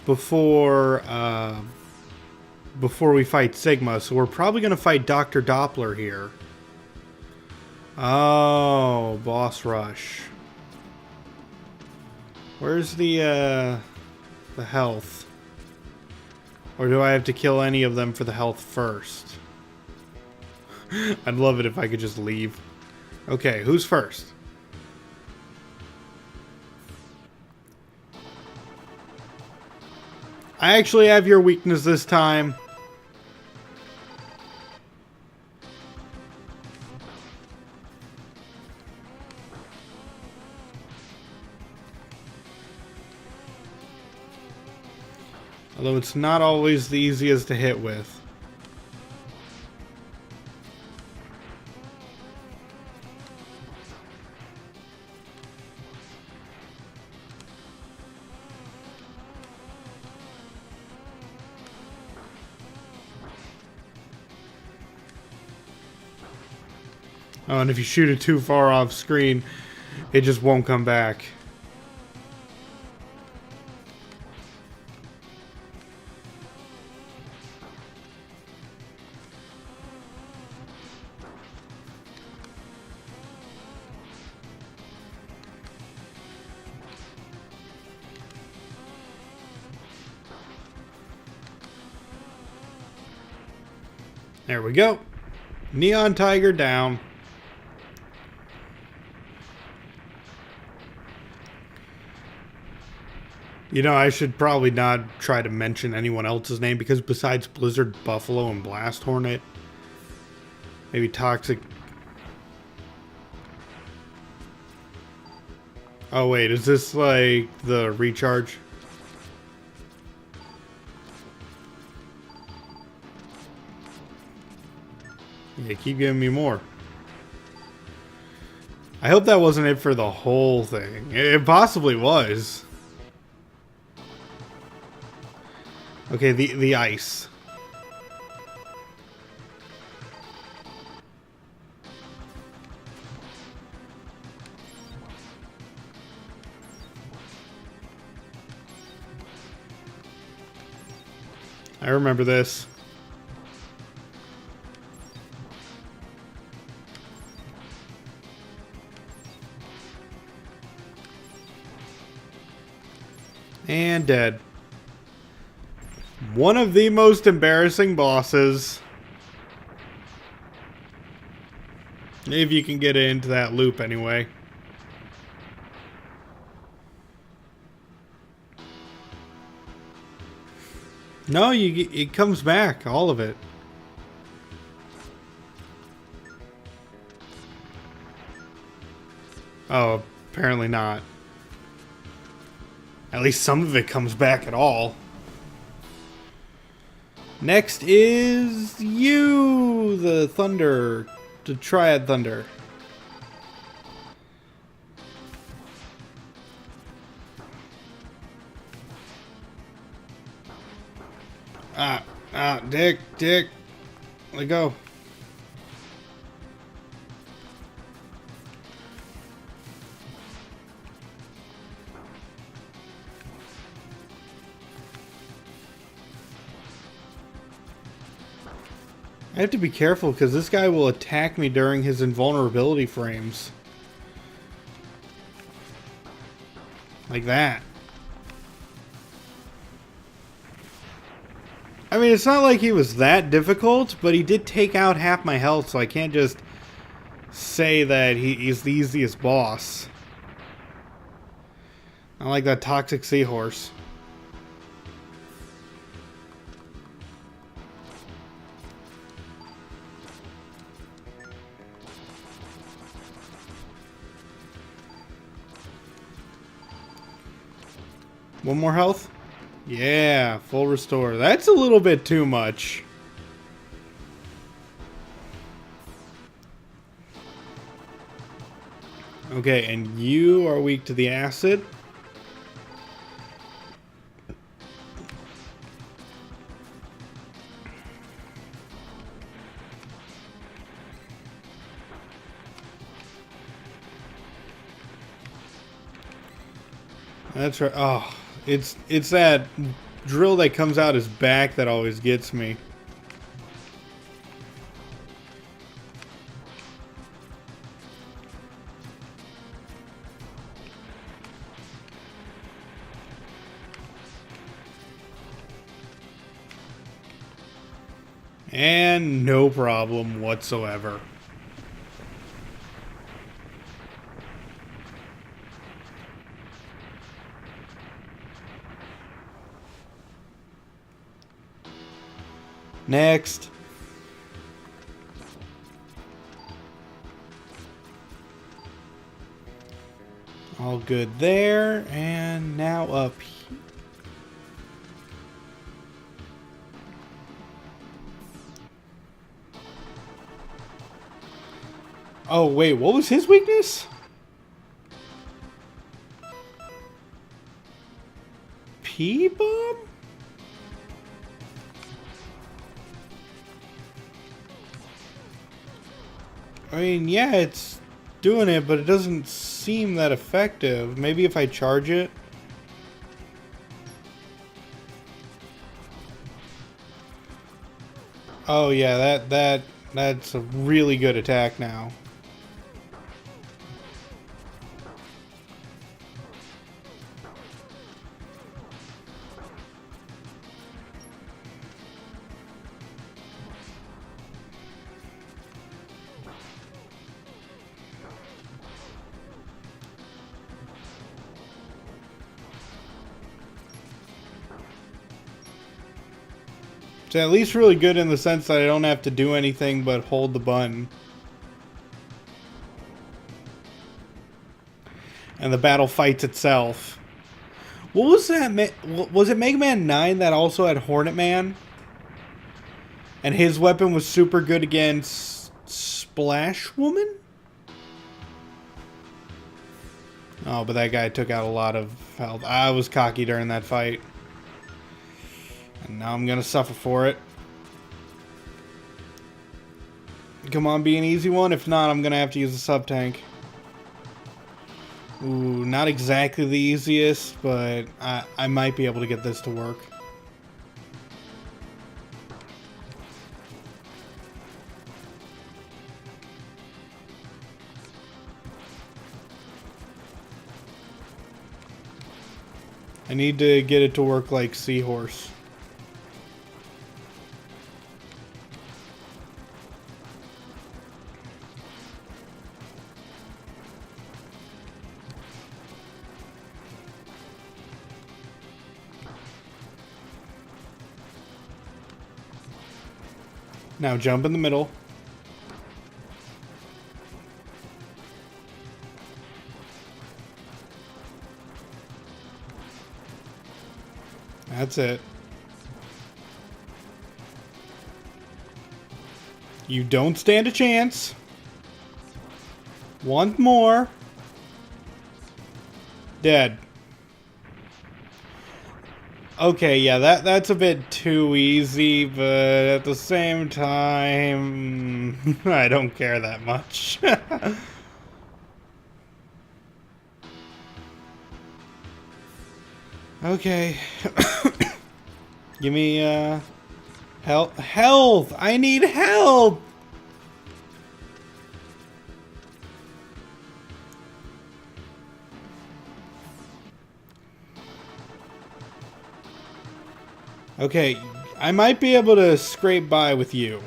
A: before we fight Sigma, so we're probably going to fight Dr. Doppler here. Oh, boss rush. Where's the health? Or do I have to kill any of them for the health first? I'd love it if I could just leave. Okay, who's first? I actually have your weakness this time. Although it's not always the easiest to hit with. Oh, and if you shoot it too far off screen, it just won't come back. There we go. Neon Tiger down. You know, I should probably not try to mention anyone else's name because besides Blizzard, Buffalo, and Blast Hornet, maybe Toxic. Oh wait, is this like the recharge? Yeah, keep giving me more. I hope that wasn't it for the whole thing. It possibly was. Okay, the ice. I remember this. And dead. One of the most embarrassing bosses. If you can get into that loop anyway. No, it comes back, all of it. Oh, apparently not. At least some of it comes back at all. Next is you, the Thunder, the Triad Thunder. Dick, let go. I have to be careful because this guy will attack me during his invulnerability frames. Like that. I mean, it's not like he was that difficult, but he did take out half my health, so I can't just say that he's the easiest boss. I like that toxic seahorse. One more health? Yeah, full restore. That's a little bit too much. Okay, and you are weak to the acid. That's right. Oh, it's that drill that comes out his back that always gets me. And no problem whatsoever. Next. All good there. And now up here. Oh, wait. What was his weakness? P-bomb? I mean, yeah, it's doing it, but it doesn't seem that effective. Maybe if I charge it. Oh yeah, that's a really good attack now. It's at least really good in the sense that I don't have to do anything but hold the button. And the battle fights itself. What was that? Was it Mega Man 9 that also had Hornet Man? And his weapon was super good against Splash Woman? Oh, but that guy took out a lot of health. I was cocky during that fight. And now I'm gonna suffer for it. Come on, be an easy one. If not, I'm gonna have to use a sub-tank. Ooh, not exactly the easiest, but I might be able to get this to work. I need to get it to work like Seahorse. Now jump in the middle. That's it. You don't stand a chance. One more. Dead. Okay, yeah, that's a bit too easy, but at the same time, I don't care that much. Okay. Give me, health! I need help! Okay, I might be able to scrape by with you.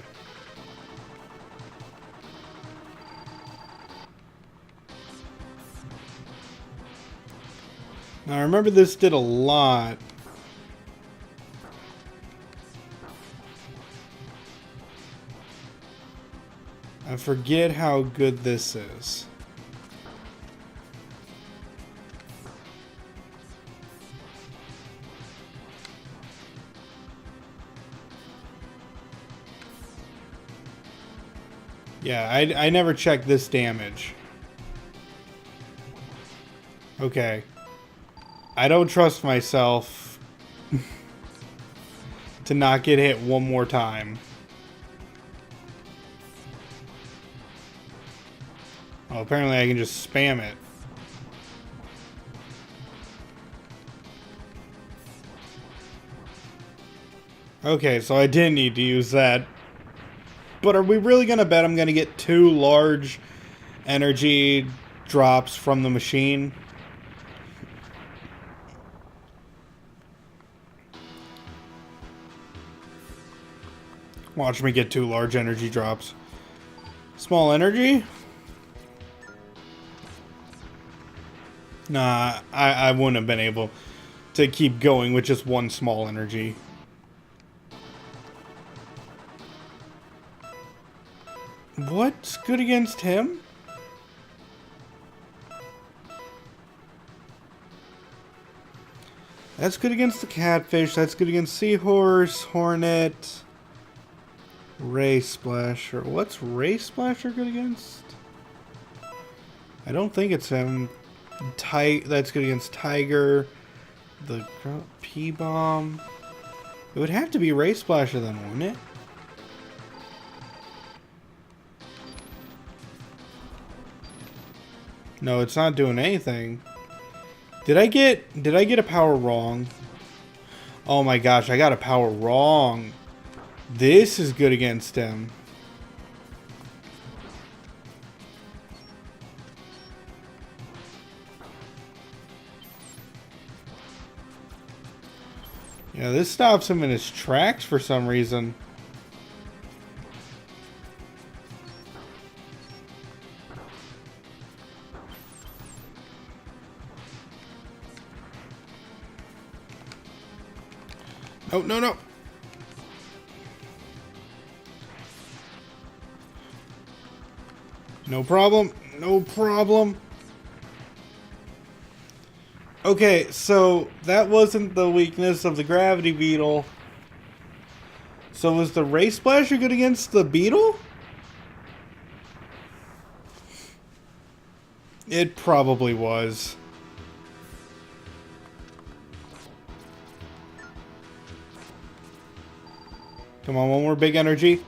A: Now remember, this did a lot. I forget how good this is. Yeah, I never checked this damage. Okay. I don't trust myself to not get hit one more time. Oh, apparently I can just spam it. Okay, so I didn't need to use that. But are we really going to bet I'm going to get 2 large energy drops from the machine? Watch me get 2 large energy drops. Small energy? Nah, I wouldn't have been able to keep going with just 1 small energy. What's good against him? That's good against the catfish. That's good against seahorse, hornet, ray splasher. What's ray splasher good against? I don't think it's him. That's good against tiger. The P-bomb. It would have to be ray splasher then, wouldn't it? No, it's not doing anything. Did I get a power wrong? Oh my gosh, I got a power wrong. This is good against him. Yeah, this stops him in his tracks for some reason. Oh, no, no. No problem. No problem. Okay, so that wasn't the weakness of the gravity beetle. So was the ray splasher good against the beetle? It probably was. Come on, one more big energy.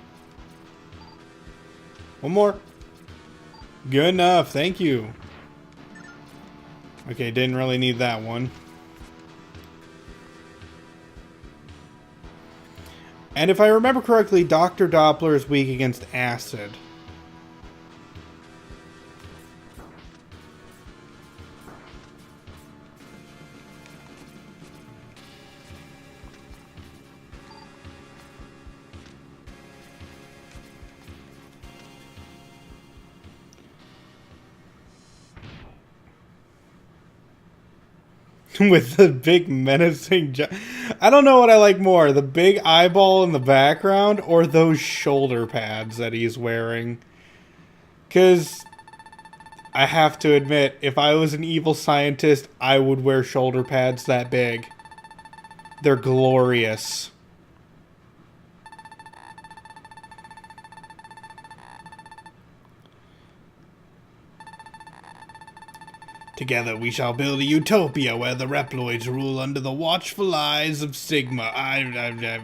A: One more. Good enough, thank you. Okay, didn't really need that one. And if I remember correctly, Dr. Doppler is weak against acid. With the big menacing I don't know what I like more, the big eyeball in the background or those shoulder pads that he's wearing. Because I have to admit, if I was an evil scientist, I would wear shoulder pads that big. They're glorious. Together we shall build a utopia where the Reploids rule under the watchful eyes of Sigma. I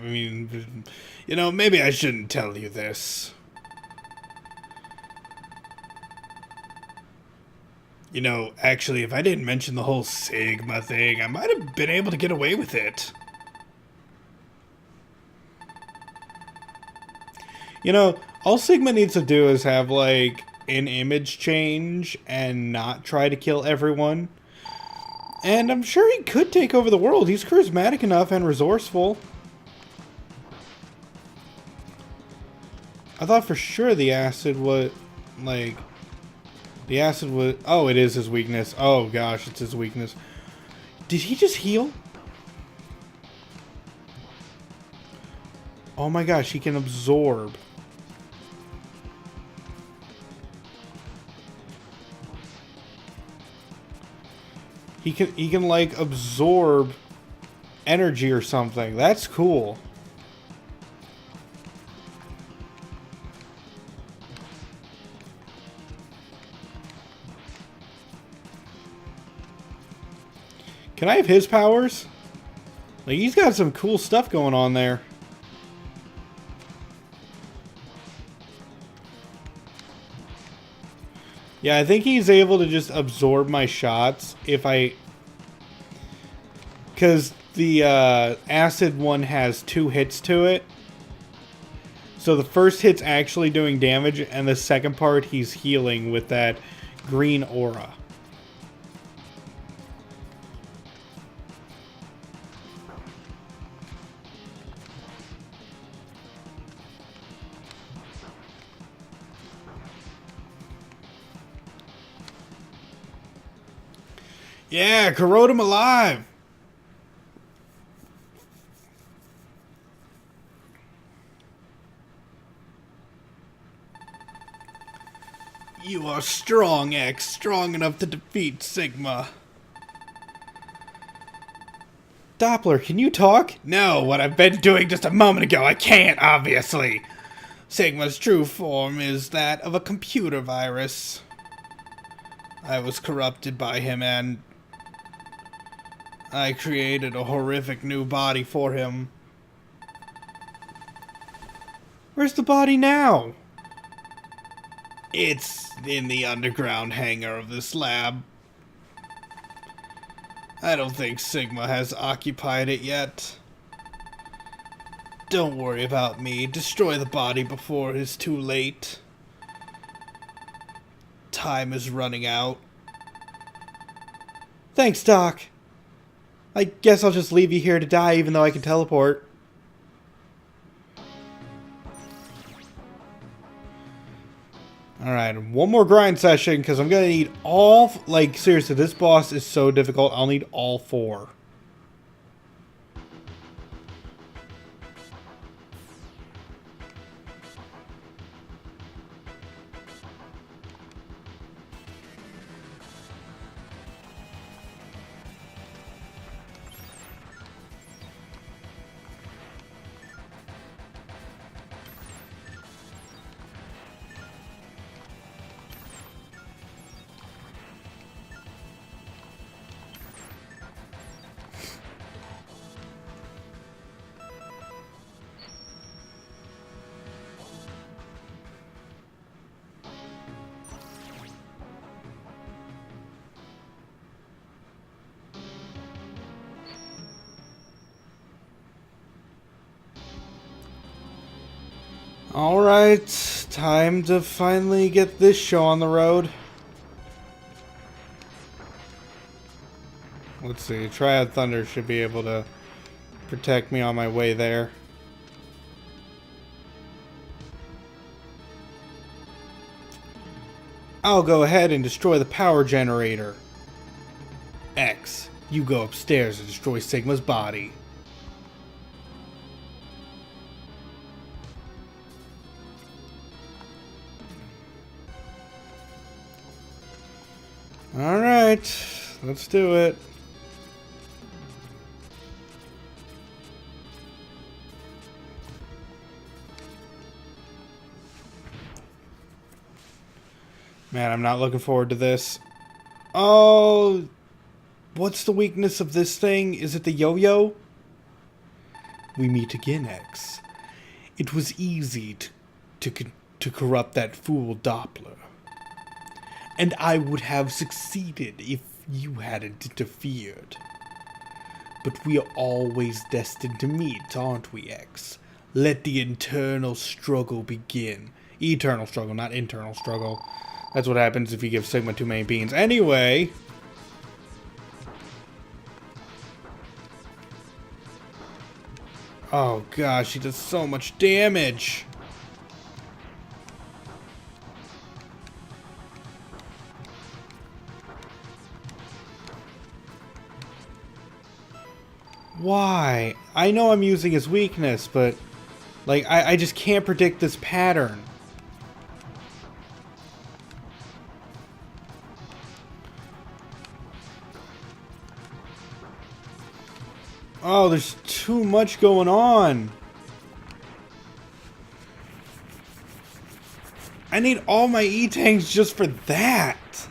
A: mean, you know, maybe I shouldn't tell you this. You know, actually, if I didn't mention the whole Sigma thing, I might have been able to get away with it. You know, all Sigma needs to do is have, like, an image change and not try to kill everyone. And I'm sure he could take over the world. He's charismatic enough and resourceful. I thought for sure the acid would, like... The acid would... Oh, it is his weakness. Oh, gosh, it's his weakness. Did he just heal? Oh my gosh, he can absorb. He can like absorb energy or something. That's cool. Can I have his powers? Like, he's got some cool stuff going on there. Yeah, I think he's able to just absorb my shots if I... Because the acid one has 2 hits to it. So the first hit's actually doing damage, and the second part he's healing with that green aura. Yeah, corrode him alive. You are strong, X. Strong enough to defeat Sigma. Doppler, can you talk? No, what I've been doing just a moment ago, I can't, obviously. Sigma's true form is that of a computer virus. I was corrupted by him and I created a horrific new body for him. Where's the body now? It's in the underground hangar of this lab. I don't think Sigma has occupied it yet. Don't worry about me. Destroy the body before it's too late. Time is running out. Thanks, Doc. I guess I'll just leave you here to die even though I can teleport. Alright, one more grind session because I'm going to need all... Like, seriously, this boss is so difficult. I'll need all 4. Alright, time to finally get this show on the road. Let's see, Triad Thunder should be able to protect me on my way there. I'll go ahead and destroy the power generator. X, you go upstairs and destroy Sigma's body. Alright, let's do it. Man, I'm not looking forward to this. Oh, what's the weakness of this thing? Is it the yo-yo? We meet again, X. It was easy to corrupt that fool Doppler. And I would have succeeded if you hadn't interfered. But we are always destined to meet, aren't we, X? Let the internal struggle begin. Eternal struggle, not internal struggle. That's what happens if you give Sigma too many beans. Anyway... Oh gosh, he does so much damage. Why? I know I'm using his weakness, but... Like, I just can't predict this pattern. Oh, there's too much going on. I need all my E-tanks just for that.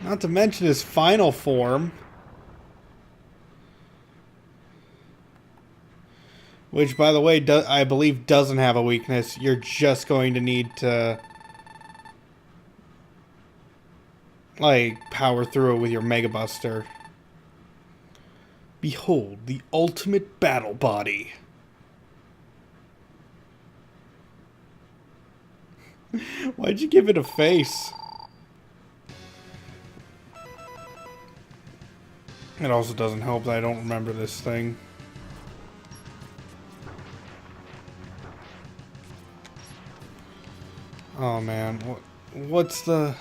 A: Not to mention his final form. Which, by the way, I believe doesn't have a weakness. You're just going to need to... like, power through it with your Mega Buster. Behold, the ultimate battle body. Why'd you give it a face? It also doesn't help that I don't remember this thing. Oh man, what's the...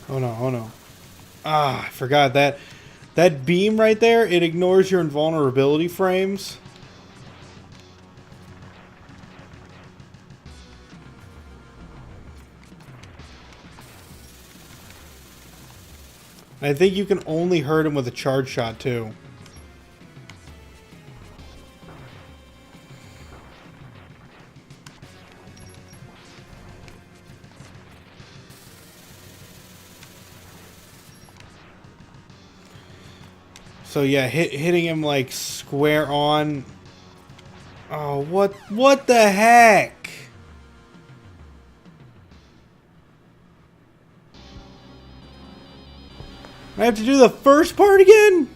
A: Oh no, oh no. Ah, I forgot that. That beam right there, it ignores your invulnerability frames. I think you can only hurt him with a charge shot too. So yeah, hitting him like square on. Oh, what the heck? I have to do the first part again?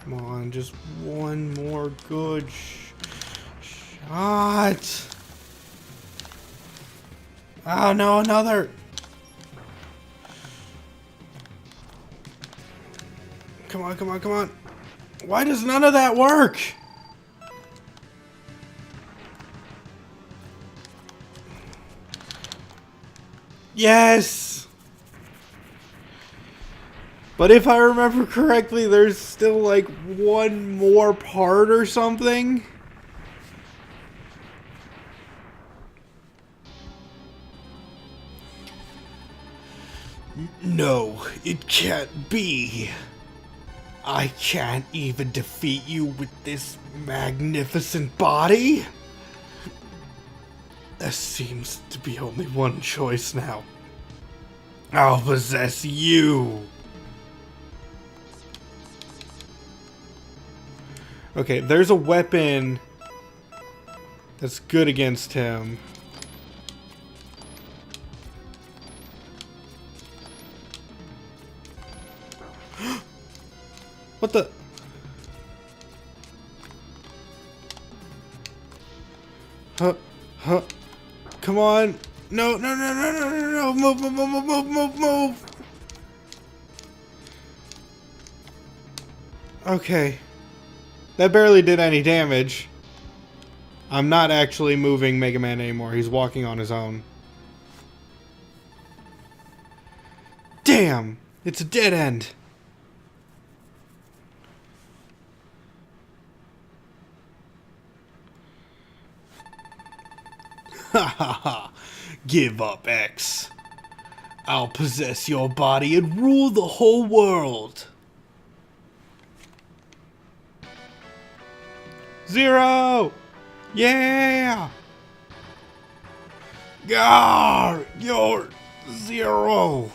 A: Come on, just one more good shot. Oh no, another. Come on, come on, come on. Why does none of that work? Yes! But if I remember correctly, there's still like one more part or something. No, it can't be. I can't even defeat you with this magnificent body. There seems to be only one choice now. I'll possess you. Okay, there's a weapon that's good against him. What the? Huh. Come on. No, no, no, no, no, no, no. Move, move, move, move, move, move, move. Okay. That barely did any damage. I'm not actually moving Mega Man anymore. He's walking on his own. Damn! It's a dead end. Ha ha ha! Give up, X. I'll possess your body and rule the whole world. Zero! Yeah! Gar! You're Zero!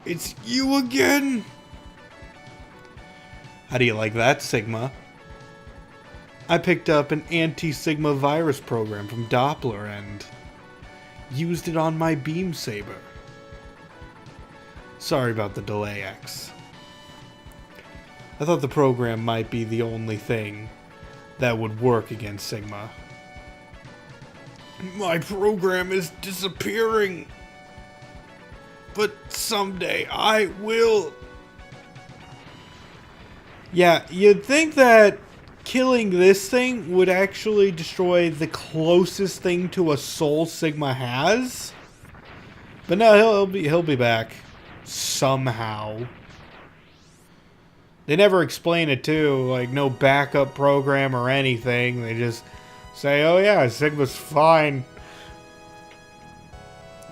A: It's you again? How do you like that, Sigma? I picked up an anti-Sigma virus program from Doppler and used it on my beam saber. Sorry about the delay, X. I thought the program might be the only thing that would work against Sigma. My program is disappearing. But someday I will. Yeah, you'd think that killing this thing would actually destroy the closest thing to a soul Sigma has. But no, he'll be back somehow. They never explain it too, like no backup program or anything. They just say, "Oh yeah, Sigma's fine."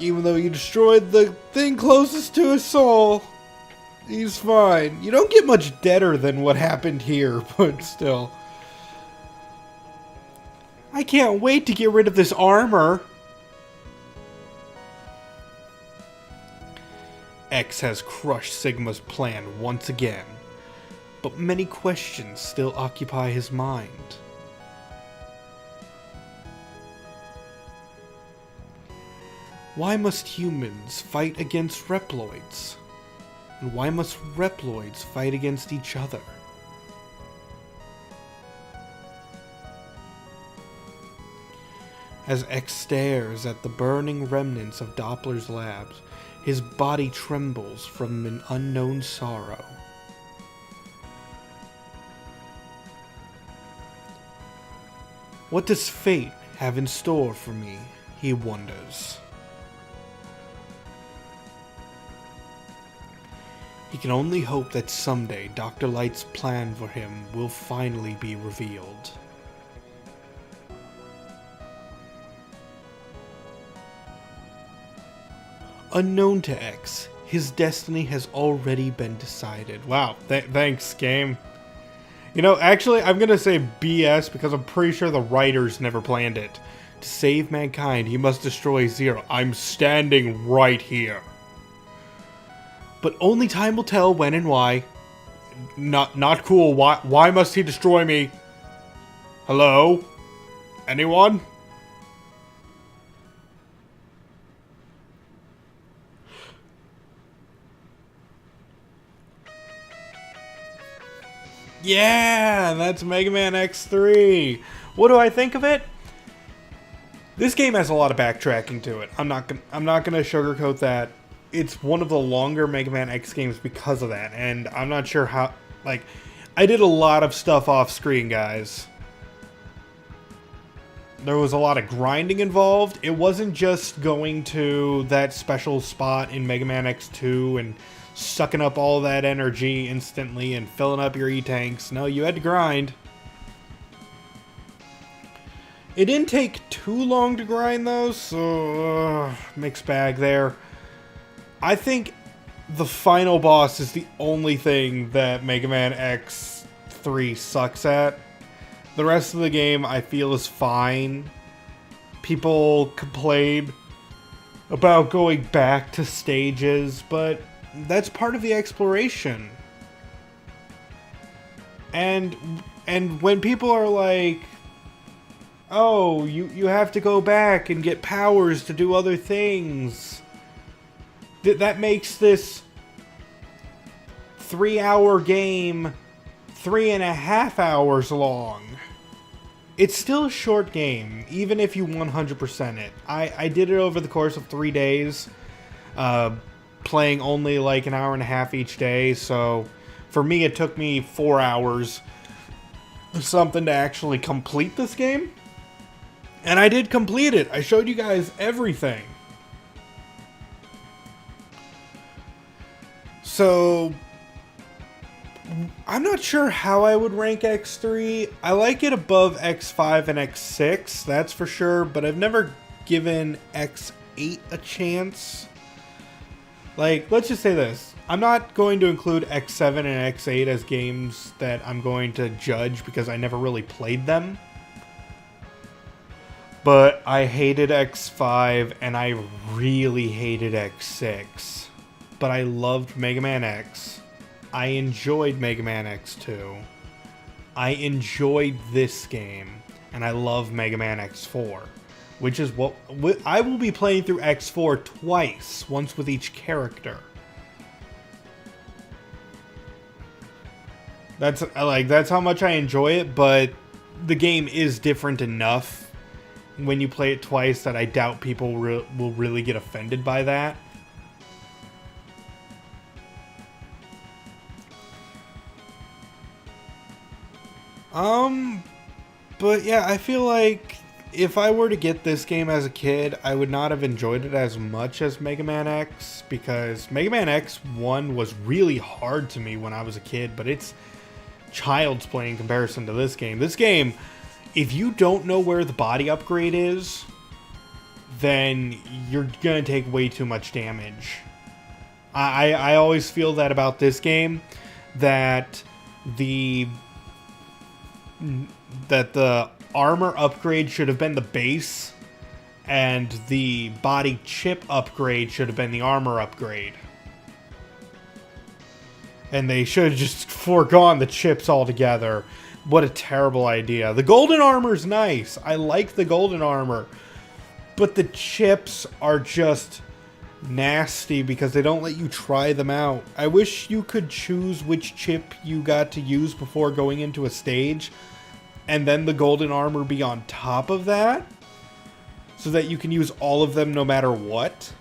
A: Even though you destroyed the thing closest to his soul, he's fine. You don't get much deader than what happened here, but still. I can't wait to get rid of this armor. X has crushed Sigma's plan once again, but many questions still occupy his mind. Why must humans fight against Reploids? And why must Reploids fight against each other? As X stares at the burning remnants of Doppler's labs, his body trembles from an unknown sorrow. What does fate have in store for me? He wonders. He can only hope that someday Dr. Light's plan for him will finally be revealed. Unknown to X, his destiny has already been decided. Wow, thanks, game. You know, actually, I'm gonna say BS because I'm pretty sure the writers never planned it. To save mankind, he must destroy Zero. I'm standing right here. But only time will tell when and why. Not cool. Why must he destroy me? Hello? Anyone? Yeah, that's Mega Man X3. What do I think of it? This game has a lot of backtracking to it. I'm not gonna sugarcoat that. It's one of the longer Mega Man X games because of that, and I'm not sure how. Like, I did a lot of stuff off screen, guys. There was a lot of grinding involved. It wasn't just going to that special spot in Mega Man X2 and sucking up all that energy instantly and filling up your E-tanks. No, you had to grind. It didn't take too long to grind though, so mixed bag there. I think the final boss is the only thing that Mega Man X3 sucks at. The rest of the game I feel is fine. People complain about going back to stages, but that's part of the exploration. And when people are like, oh, you have to go back and get powers to do other things, that makes this 3-hour game 3.5 hours long. It's still a short game, even if you 100% it. I did it over the course of 3 days, playing only like an hour and a half each day, so for me it took me 4 hours something to actually complete this game. And I did complete it. I showed you guys everything. So I'm not sure how I would rank X3. I like it above X5 and X6, that's for sure, but I've never given X8 a chance. Like, let's just say this. I'm not going to include X7 and X8 as games that I'm going to judge because I never really played them. But I hated X5 and I really hated X6. But I loved Mega Man X. I enjoyed Mega Man X2. I enjoyed this game. And I love Mega Man X4. Which is what I will be playing through X4 twice. Once with each character. That's how much I enjoy it. But the game is different enough when you play it twice that I doubt people will really get offended by that. But yeah, I feel like if I were to get this game as a kid, I would not have enjoyed it as much as Mega Man X, because Mega Man X1 was really hard to me when I was a kid, but it's child's play in comparison to this game. This game, if you don't know where the body upgrade is, then you're gonna take way too much damage. I always feel that about this game, that the armor upgrade should have been the base, and the body chip upgrade should have been the armor upgrade. And they should have just foregone the chips altogether. What a terrible idea. The golden armor's nice. I like the golden armor. But the chips are just nasty because they don't let you try them out. I wish you could choose which chip you got to use before going into a stage, and then the golden armor be on top of that, so that you can use all of them no matter what.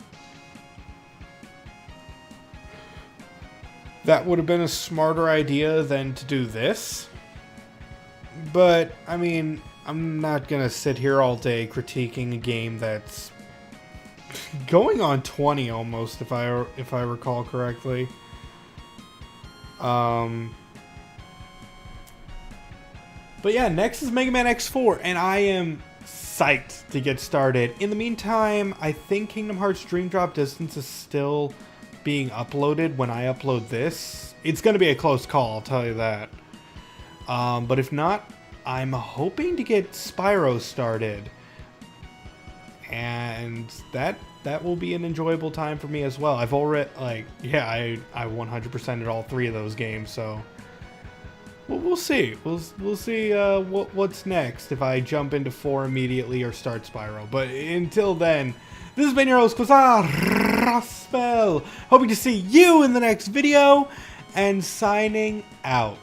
A: That would have been a smarter idea than to do this. But, I mean, I'm not gonna sit here all day critiquing a game that's going on 20 almost, if I recall correctly. But yeah, next is Mega Man X4, and I am psyched to get started. In the meantime, I think Kingdom Hearts Dream Drop Distance is still being uploaded when I upload this. It's going to be a close call, I'll tell you that. But if not, I'm hoping to get Spyro started. And that will be an enjoyable time for me as well. I've already, I 100%ed all 3 of those games, so we'll see. We'll see what's next if I jump into 4 immediately or start Spyro. But until then, this has been your host, Raspel. Hoping to see you in the next video, and signing out.